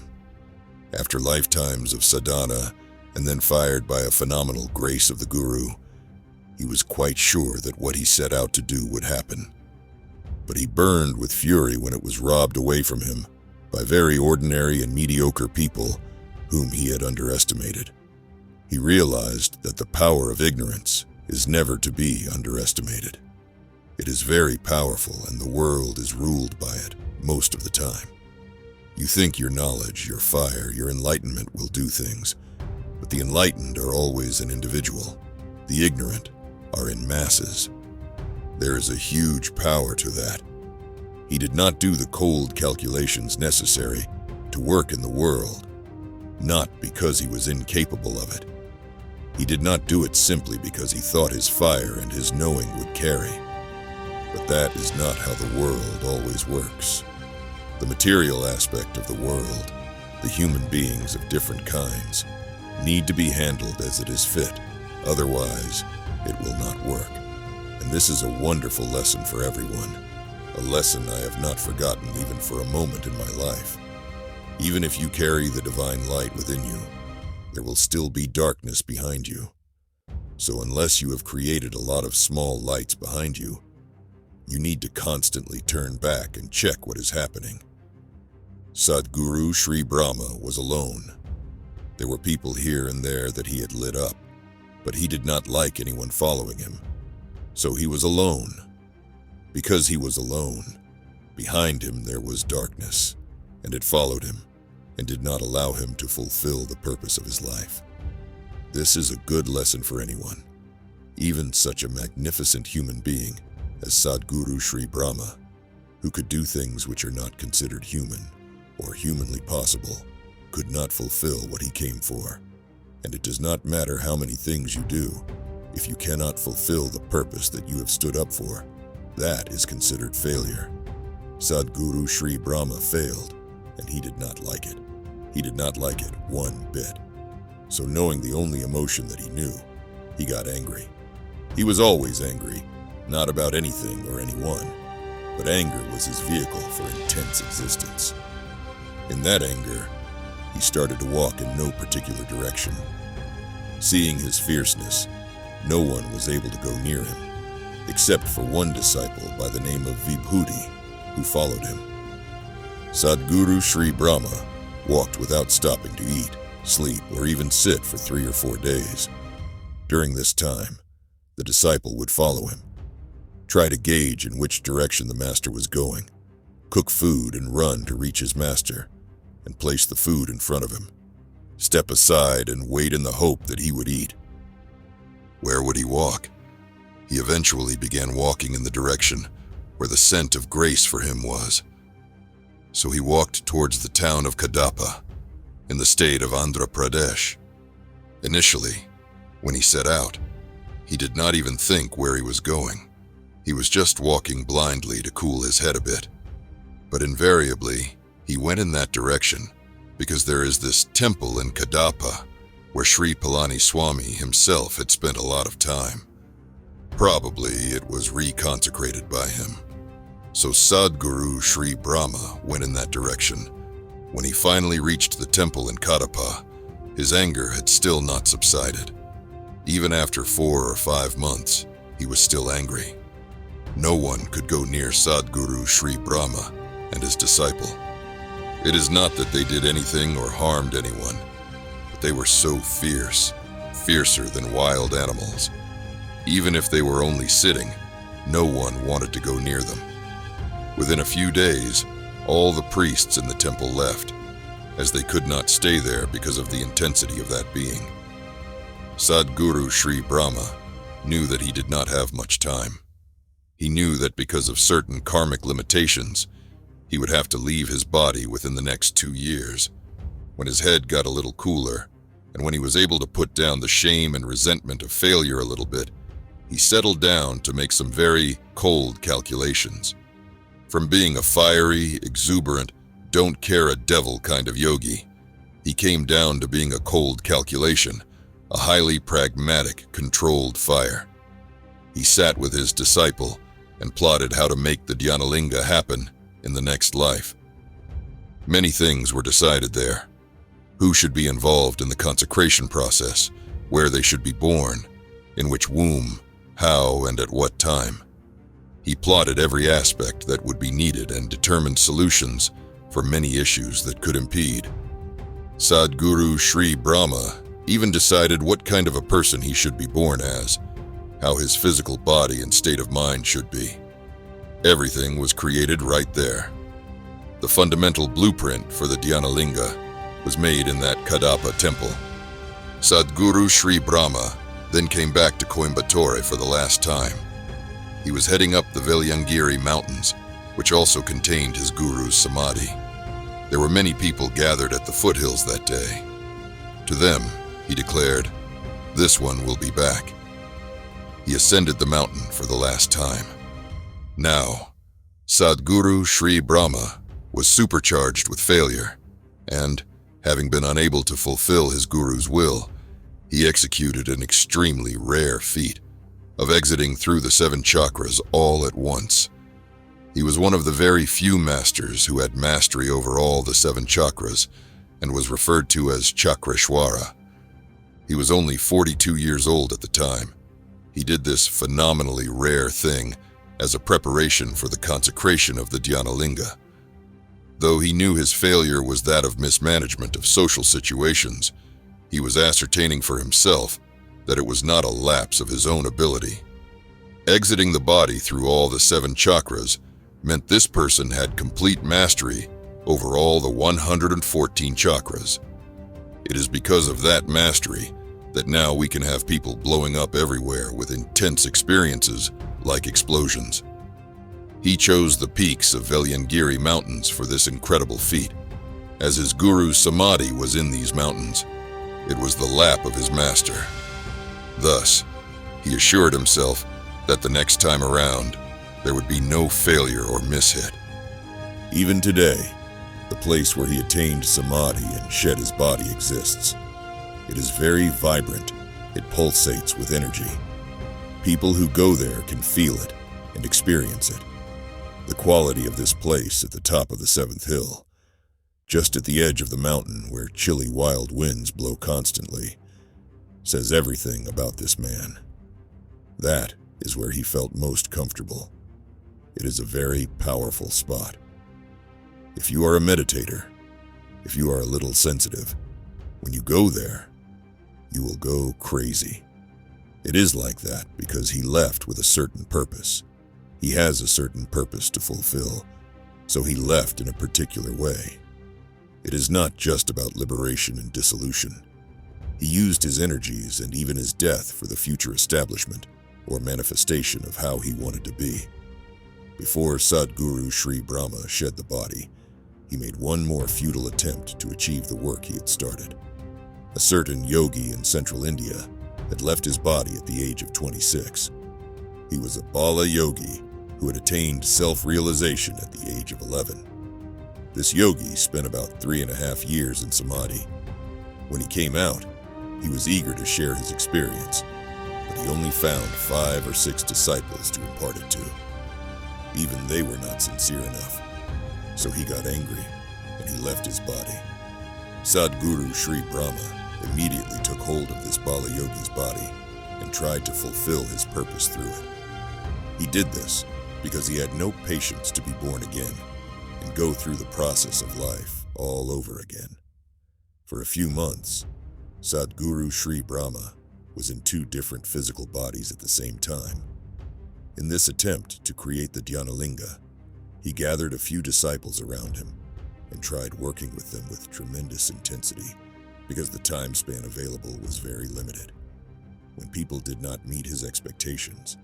After lifetimes of sadhana, and then fired by a phenomenal grace of the guru, he was quite sure that what he set out to do would happen. But he burned with fury when it was robbed away from him by very ordinary and mediocre people whom he had underestimated. He realized that the power of ignorance is never to be underestimated. It is very powerful, and the world is ruled by it most of the time. You think your knowledge, your fire, your enlightenment will do things, but the enlightened are always an individual. The ignorant are in masses. There is a huge power to that. He did not do the cold calculations necessary to work in the world, not because he was incapable of it. He did not do it simply because he thought his fire and his knowing would carry. But that is not how the world always works. The material aspect of the world, the human beings of different kinds, need to be handled as it is fit. Otherwise, it will not work. And this is a wonderful lesson for everyone. A lesson I have not forgotten even for a moment in my life. Even if you carry the divine light within you, there will still be darkness behind you. So unless you have created a lot of small lights behind you, you need to constantly turn back and check what is happening. Sadhguru Sri Brahma was alone. There were people here and there that he had lit up, but he did not like anyone following him. So he was alone. Because he was alone, behind him there was darkness, and it followed him and did not allow him to fulfill the purpose of his life. This is a good lesson for anyone, even such a magnificent human being as Sadhguru Sri Brahma, who could do things which are not considered human or humanly possible, could not fulfill what he came for. And it does not matter how many things you do, if you cannot fulfill the purpose that you have stood up for, that is considered failure. Sadhguru Sri Brahma failed, and he did not like it. He did not like it one bit. So knowing the only emotion that he knew, he got angry. He was always angry, not about anything or anyone, but anger was his vehicle for intense existence. In that anger, he started to walk in no particular direction. Seeing his fierceness, no one was able to go near him, except for one disciple by the name of Vibhuti, who followed him. Sadhguru Sri Brahma walked without stopping to eat, sleep, or even sit for 3 or 4 days. During this time, the disciple would follow him, try to gauge in which direction the master was going, cook food and run to reach his master, and place the food in front of him, step aside and wait in the hope that he would eat. Where would he walk? He eventually began walking in the direction where the scent of grace for him was. So he walked towards the town of Kadapa, in the state of Andhra Pradesh. Initially, when he set out, he did not even think where he was going. He was just walking blindly to cool his head a bit. But invariably, he went in that direction because there is this temple in Kadapa where Sri Palani Swami himself had spent a lot of time. Probably it was reconsecrated by him. So Sadhguru Sri Brahma went in that direction. When he finally reached the temple in Kadapa, his anger had still not subsided. Even after 4 or 5 months, he was still angry. No one could go near Sadhguru Sri Brahma and his disciple. It is not that they did anything or harmed anyone, but they were so fierce, fiercer than wild animals. Even if they were only sitting, no one wanted to go near them. Within a few days, all the priests in the temple left, as they could not stay there because of the intensity of that being. Sadhguru Sri Brahma knew that he did not have much time. He knew that because of certain karmic limitations, he would have to leave his body within the next 2 years. When his head got a little cooler, and when he was able to put down the shame and resentment of failure a little bit, he settled down to make some very cold calculations. From being a fiery, exuberant, don't care a devil kind of yogi, he came down to being a cold calculation, a highly pragmatic, controlled fire. He sat with his disciple and plotted how to make the Dhyanalinga happen in the next life. Many things were decided there. Who should be involved in the consecration process, where they should be born, in which womb, how and at what time. He plotted every aspect that would be needed and determined solutions for many issues that could impede. Sadguru Sri Brahma even decided what kind of a person he should be born as, how his physical body and state of mind should be. Everything was created right there. The fundamental blueprint for the Dhyanalinga was made in that Kadapa temple. Sadguru Sri Brahma then came back to Coimbatore for the last time. He was heading up the Veliangiri mountains, which also contained his guru's samadhi. There were many people gathered at the foothills that day. To them, he declared, "This one will be back." He ascended the mountain for the last time. Now, Sadguru Sri Brahma was supercharged with failure, and, having been unable to fulfill his guru's will, he executed an extremely rare feat of exiting through the 7 chakras all at once. He was one of the very few masters who had mastery over all the 7 chakras and was referred to as Chakreshwara. He was only 42 years old at the time. He did this phenomenally rare thing as a preparation for the consecration of the Dhyanalinga. Though he knew his failure was that of mismanagement of social situations, he was ascertaining for himself that it was not a lapse of his own ability. Exiting the body through all the 7 chakras meant this person had complete mastery over all the 114 chakras. It is because of that mastery that now we can have people blowing up everywhere with intense experiences like explosions. He chose the peaks of Veliangiri mountains for this incredible feat. As his guru's samadhi was in these mountains, it was the lap of his master. Thus, he assured himself that the next time around, there would be no failure or mishit. Even today, the place where he attained samadhi and shed his body exists. It is very vibrant. It pulsates with energy. People who go there can feel it and experience it. The quality of this place at the top of the 7th hill, just at the edge of the mountain where chilly wild winds blow constantly, says everything about this man. That is where he felt most comfortable. It is a very powerful spot. If you are a meditator, if you are a little sensitive, when you go there, you will go crazy. It is like that because he left with a certain purpose. He has a certain purpose to fulfill, so he left in a particular way. It is not just about liberation and dissolution. He used his energies and even his death for the future establishment or manifestation of how he wanted to be. Before Sadguru Sri Brahma shed the body, he made one more futile attempt to achieve the work he had started. A certain yogi in central India had left his body at the age of 26. He was a Bala yogi who had attained self-realization at the age of 11. This yogi spent about 3.5 years in samadhi. When he came out, he was eager to share his experience, but he only found 5 or 6 disciples to impart it to. Even they were not sincere enough, so he got angry and he left his body. Sadguru Sri Brahma immediately took hold of this Bala yogi's body and tried to fulfill his purpose through it. He did this because he had no patience to be born again and go through the process of life all over again. For a few months, Sadguru Sri Brahma was in 2 different physical bodies at the same time. In this attempt to create the Dhyanalinga, he gathered a few disciples around him and tried working with them with tremendous intensity because the time span available was very limited. When people did not meet his expectations,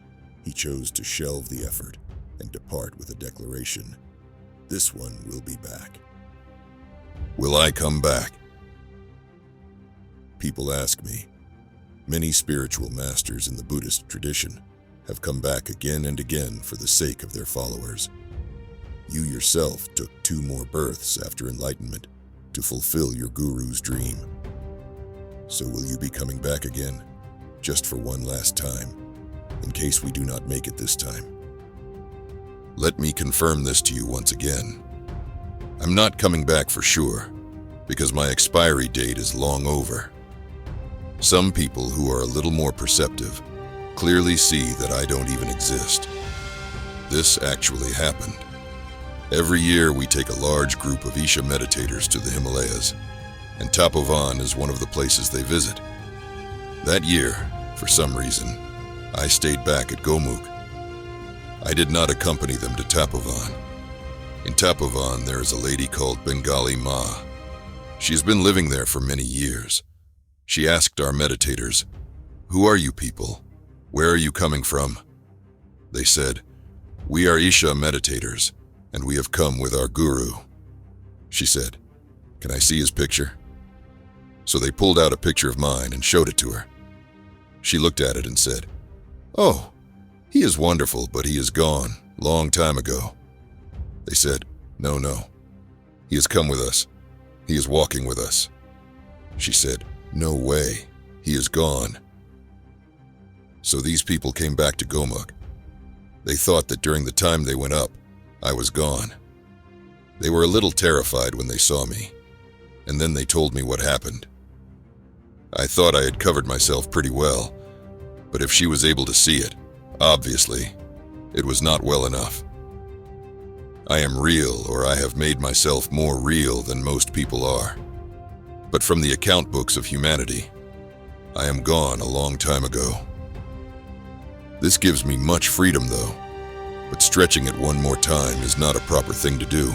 he chose to shelve the effort and depart with a declaration, "This one will be back." Will I come back? People ask me. Many spiritual masters in the Buddhist tradition have come back again and again for the sake of their followers. You yourself took 2 more births after enlightenment to fulfill your guru's dream. So will you be coming back again, just for one last time, in case we do not make it this time? Let me confirm this to you once again. I'm not coming back for sure, because my expiry date is long over. Some people who are a little more perceptive clearly see that I don't even exist. This actually happened. Every year we take a large group of Isha meditators to the Himalayas, and Tapovan is one of the places they visit. That year, for some reason, I stayed back at Gomukh. I did not accompany them to Tapovan. In Tapovan, there is a lady called Bengali Ma. She has been living there for many years. She asked our meditators, "Who are you people? Where are you coming from?" They said, "We are Isha meditators, and we have come with our guru." She said, "Can I see his picture?" So they pulled out a picture of mine and showed it to her. She looked at it and said, "Oh, he is wonderful, but he is gone, long time ago." They said, No, he has come with us. He is walking with us." She said, "No way, he is gone." So these people came back to Gomukh. They thought that during the time they went up, I was gone. They were a little terrified when they saw me, and then they told me what happened. I thought I had covered myself pretty well, but if she was able to see it, obviously, it was not well enough. I am real, or I have made myself more real than most people are. But from the account books of humanity, I am gone a long time ago. This gives me much freedom though, but stretching it one more time is not a proper thing to do.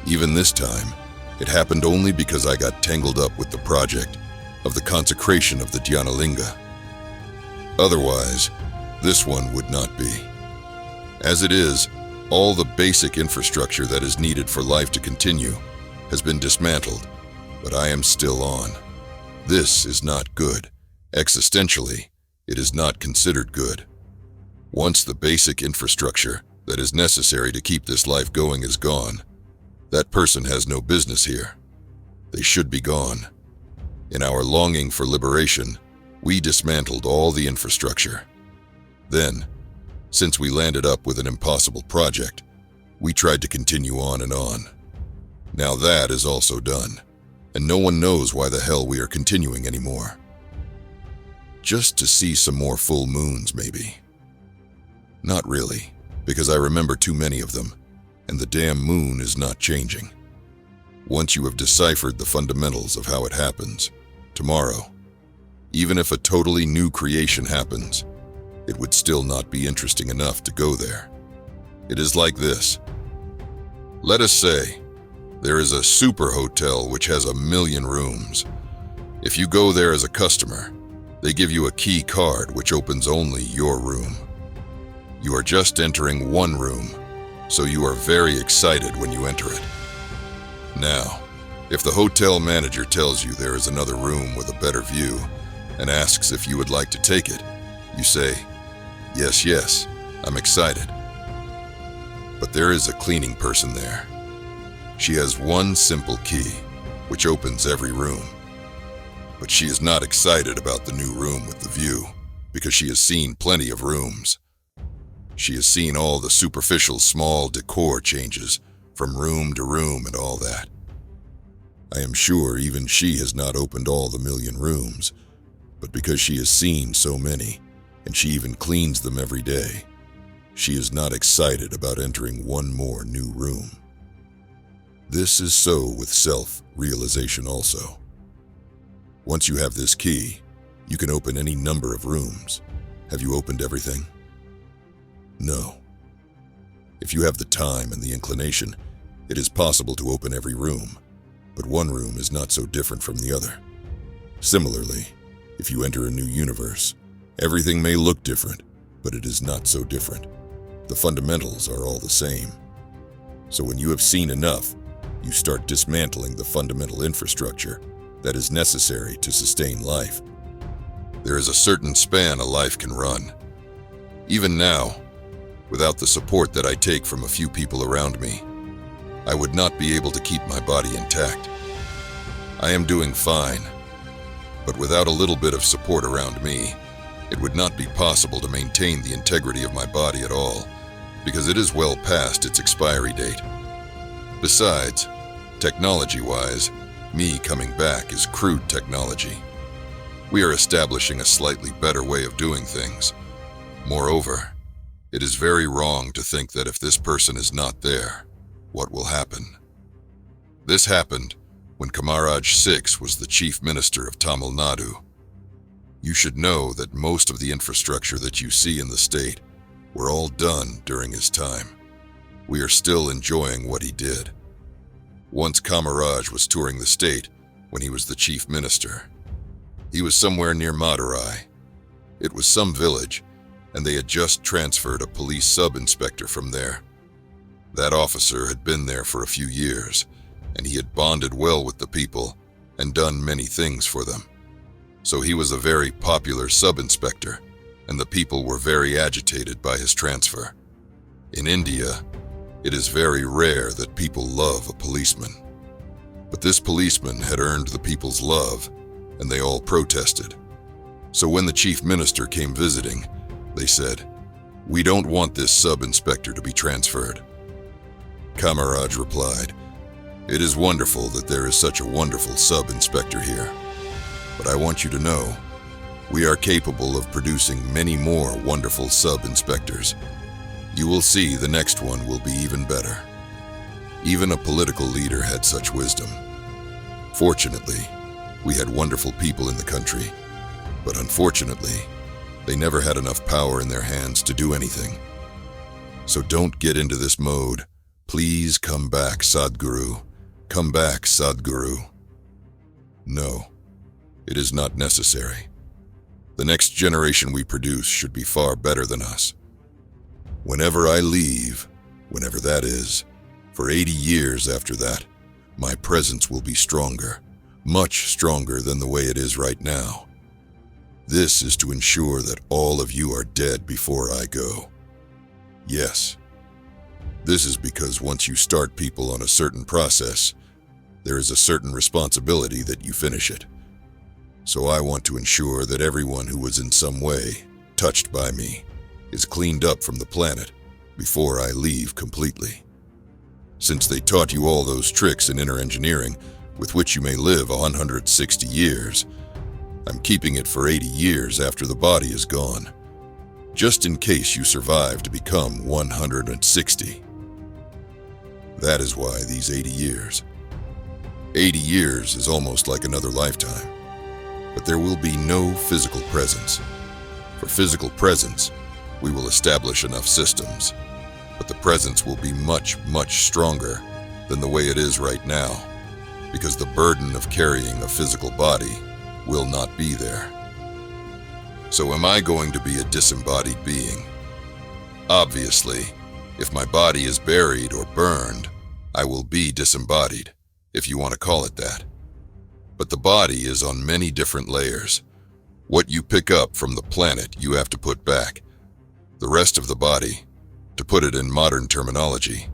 Even this time, it happened only because I got tangled up with the project of the consecration of the Dhyanalinga. Otherwise, this one would not be. As it is, all the basic infrastructure that is needed for life to continue has been dismantled, but I am still on. This is not good. Existentially, it is not considered good. Once the basic infrastructure that is necessary to keep this life going is gone, that person has no business here. They should be gone. In our longing for liberation, we dismantled all the infrastructure. Then, since we landed up with an impossible project, we tried to continue on and on. Now that is also done, and no one knows why the hell we are continuing anymore. Just to see some more full moons, maybe. Not really, because I remember too many of them, and the damn moon is not changing. Once you have deciphered the fundamentals of how it happens, tomorrow, even if a totally new creation happens, it would still not be interesting enough to go there. It is like this. Let us say, there is a super hotel which has 1,000,000 rooms. If you go there as a customer, they give you a key card which opens only your room. You are just entering one room, so you are very excited when you enter it. Now, if the hotel manager tells you there is another room with a better view and asks if you would like to take it, you say, Yes, I'm excited." But there is a cleaning person there. She has one simple key, which opens every room. But she is not excited about the new room with the view, because she has seen plenty of rooms. She has seen all the superficial small decor changes from room to room and all that. I am sure even she has not opened all the 1,000,000 rooms, but because she has seen so many, and she even cleans them every day, she is not excited about entering one more new room. This is so with self-realization also. Once you have this key, you can open any number of rooms. Have you opened everything? No. If you have the time and the inclination, it is possible to open every room, but one room is not so different from the other. Similarly, if you enter a new universe, everything may look different, but it is not so different. The fundamentals are all the same. So when you have seen enough, you start dismantling the fundamental infrastructure that is necessary to sustain life. There is a certain span a life can run. Even now, without the support that I take from a few people around me, I would not be able to keep my body intact. I am doing fine, but without a little bit of support around me, it would not be possible to maintain the integrity of my body at all, because it is well past its expiry date. Besides, technology-wise, me coming back is crude technology. We are establishing a slightly better way of doing things. Moreover, it is very wrong to think that if this person is not there, what will happen. This happened when Kamaraj VI was the chief minister of Tamil Nadu. You should know that most of the infrastructure that you see in the state were all done during his time. We are still enjoying what he did. Once Kamaraj was touring the state when he was the chief minister. He was somewhere near Madurai. It was some village, and they had just transferred a police sub-inspector from there. That officer had been there for a few years, and he had bonded well with the people and done many things for them. So he was a very popular sub-inspector, and the people were very agitated by his transfer. In India, it is very rare that people love a policeman. But this policeman had earned the people's love, and they all protested. So when the chief minister came visiting, they said, "We don't want this sub-inspector to be transferred." Kamaraj replied, "It is wonderful that there is such a wonderful sub-inspector here. But I want you to know, we are capable of producing many more wonderful sub-inspectors. You will see the next one will be even better." Even a political leader had such wisdom. Fortunately, we had wonderful people in the country, but unfortunately, they never had enough power in their hands to do anything. So don't get into this mode. Please come back, Sadhguru. Come back, Sadhguru. No, it is not necessary. The next generation we produce should be far better than us. Whenever I leave, whenever that is, for 80 years after that, my presence will be stronger, much stronger than the way it is right now. This is to ensure that all of you are dead before I go. Yes, this is because once you start people on a certain process, there is a certain responsibility that you finish it. So I want to ensure that everyone who was in some way touched by me is cleaned up from the planet before I leave completely. Since they taught you all those tricks in inner engineering with which you may live 160 years, I'm keeping it for 80 years after the body is gone, just in case you survive to become 160. That is why these 80 years. 80 years is almost like another lifetime, but there will be no physical presence. For physical presence, we will establish enough systems, but the presence will be much, much stronger than the way it is right now, because the burden of carrying a physical body will not be there. So am I going to be a disembodied being? Obviously, if my body is buried or burned, I will be disembodied, if you want to call it that. But the body is on many different layers. What you pick up from the planet, you have to put back. The rest of the body, to put it in modern terminology,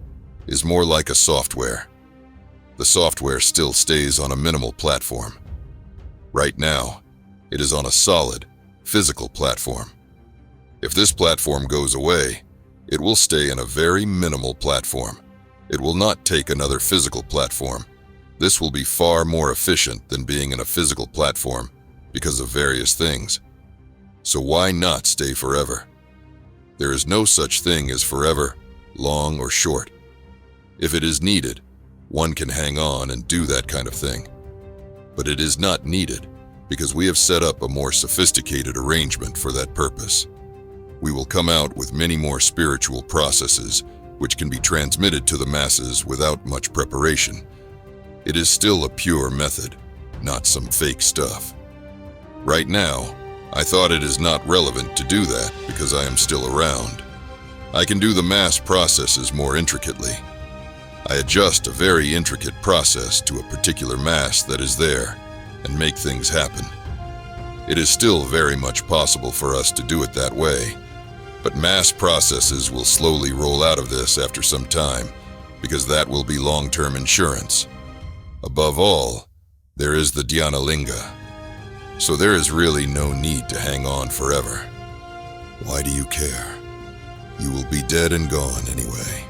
is more like a software. The software still stays on a minimal platform. Right now, it is on a solid, physical platform. If this platform goes away, it will stay in a very minimal platform. It will not take another physical platform. This will be far more efficient than being in a physical platform because of various things. So why not stay forever? There is no such thing as forever, long or short. If it is needed, one can hang on and do that kind of thing. But it is not needed because we have set up a more sophisticated arrangement for that purpose. We will come out with many more spiritual processes which can be transmitted to the masses without much preparation. It is still a pure method, not some fake stuff. Right now, I thought it is not relevant to do that because I am still around. I can do the mass processes more intricately. I adjust a very intricate process to a particular mass that is there and make things happen. It is still very much possible for us to do it that way, but mass processes will slowly roll out of this after some time because that will be long-term insurance. Above all, there is the Dhyanalinga. So there is really no need to hang on forever. Why do you care? You will be dead and gone anyway.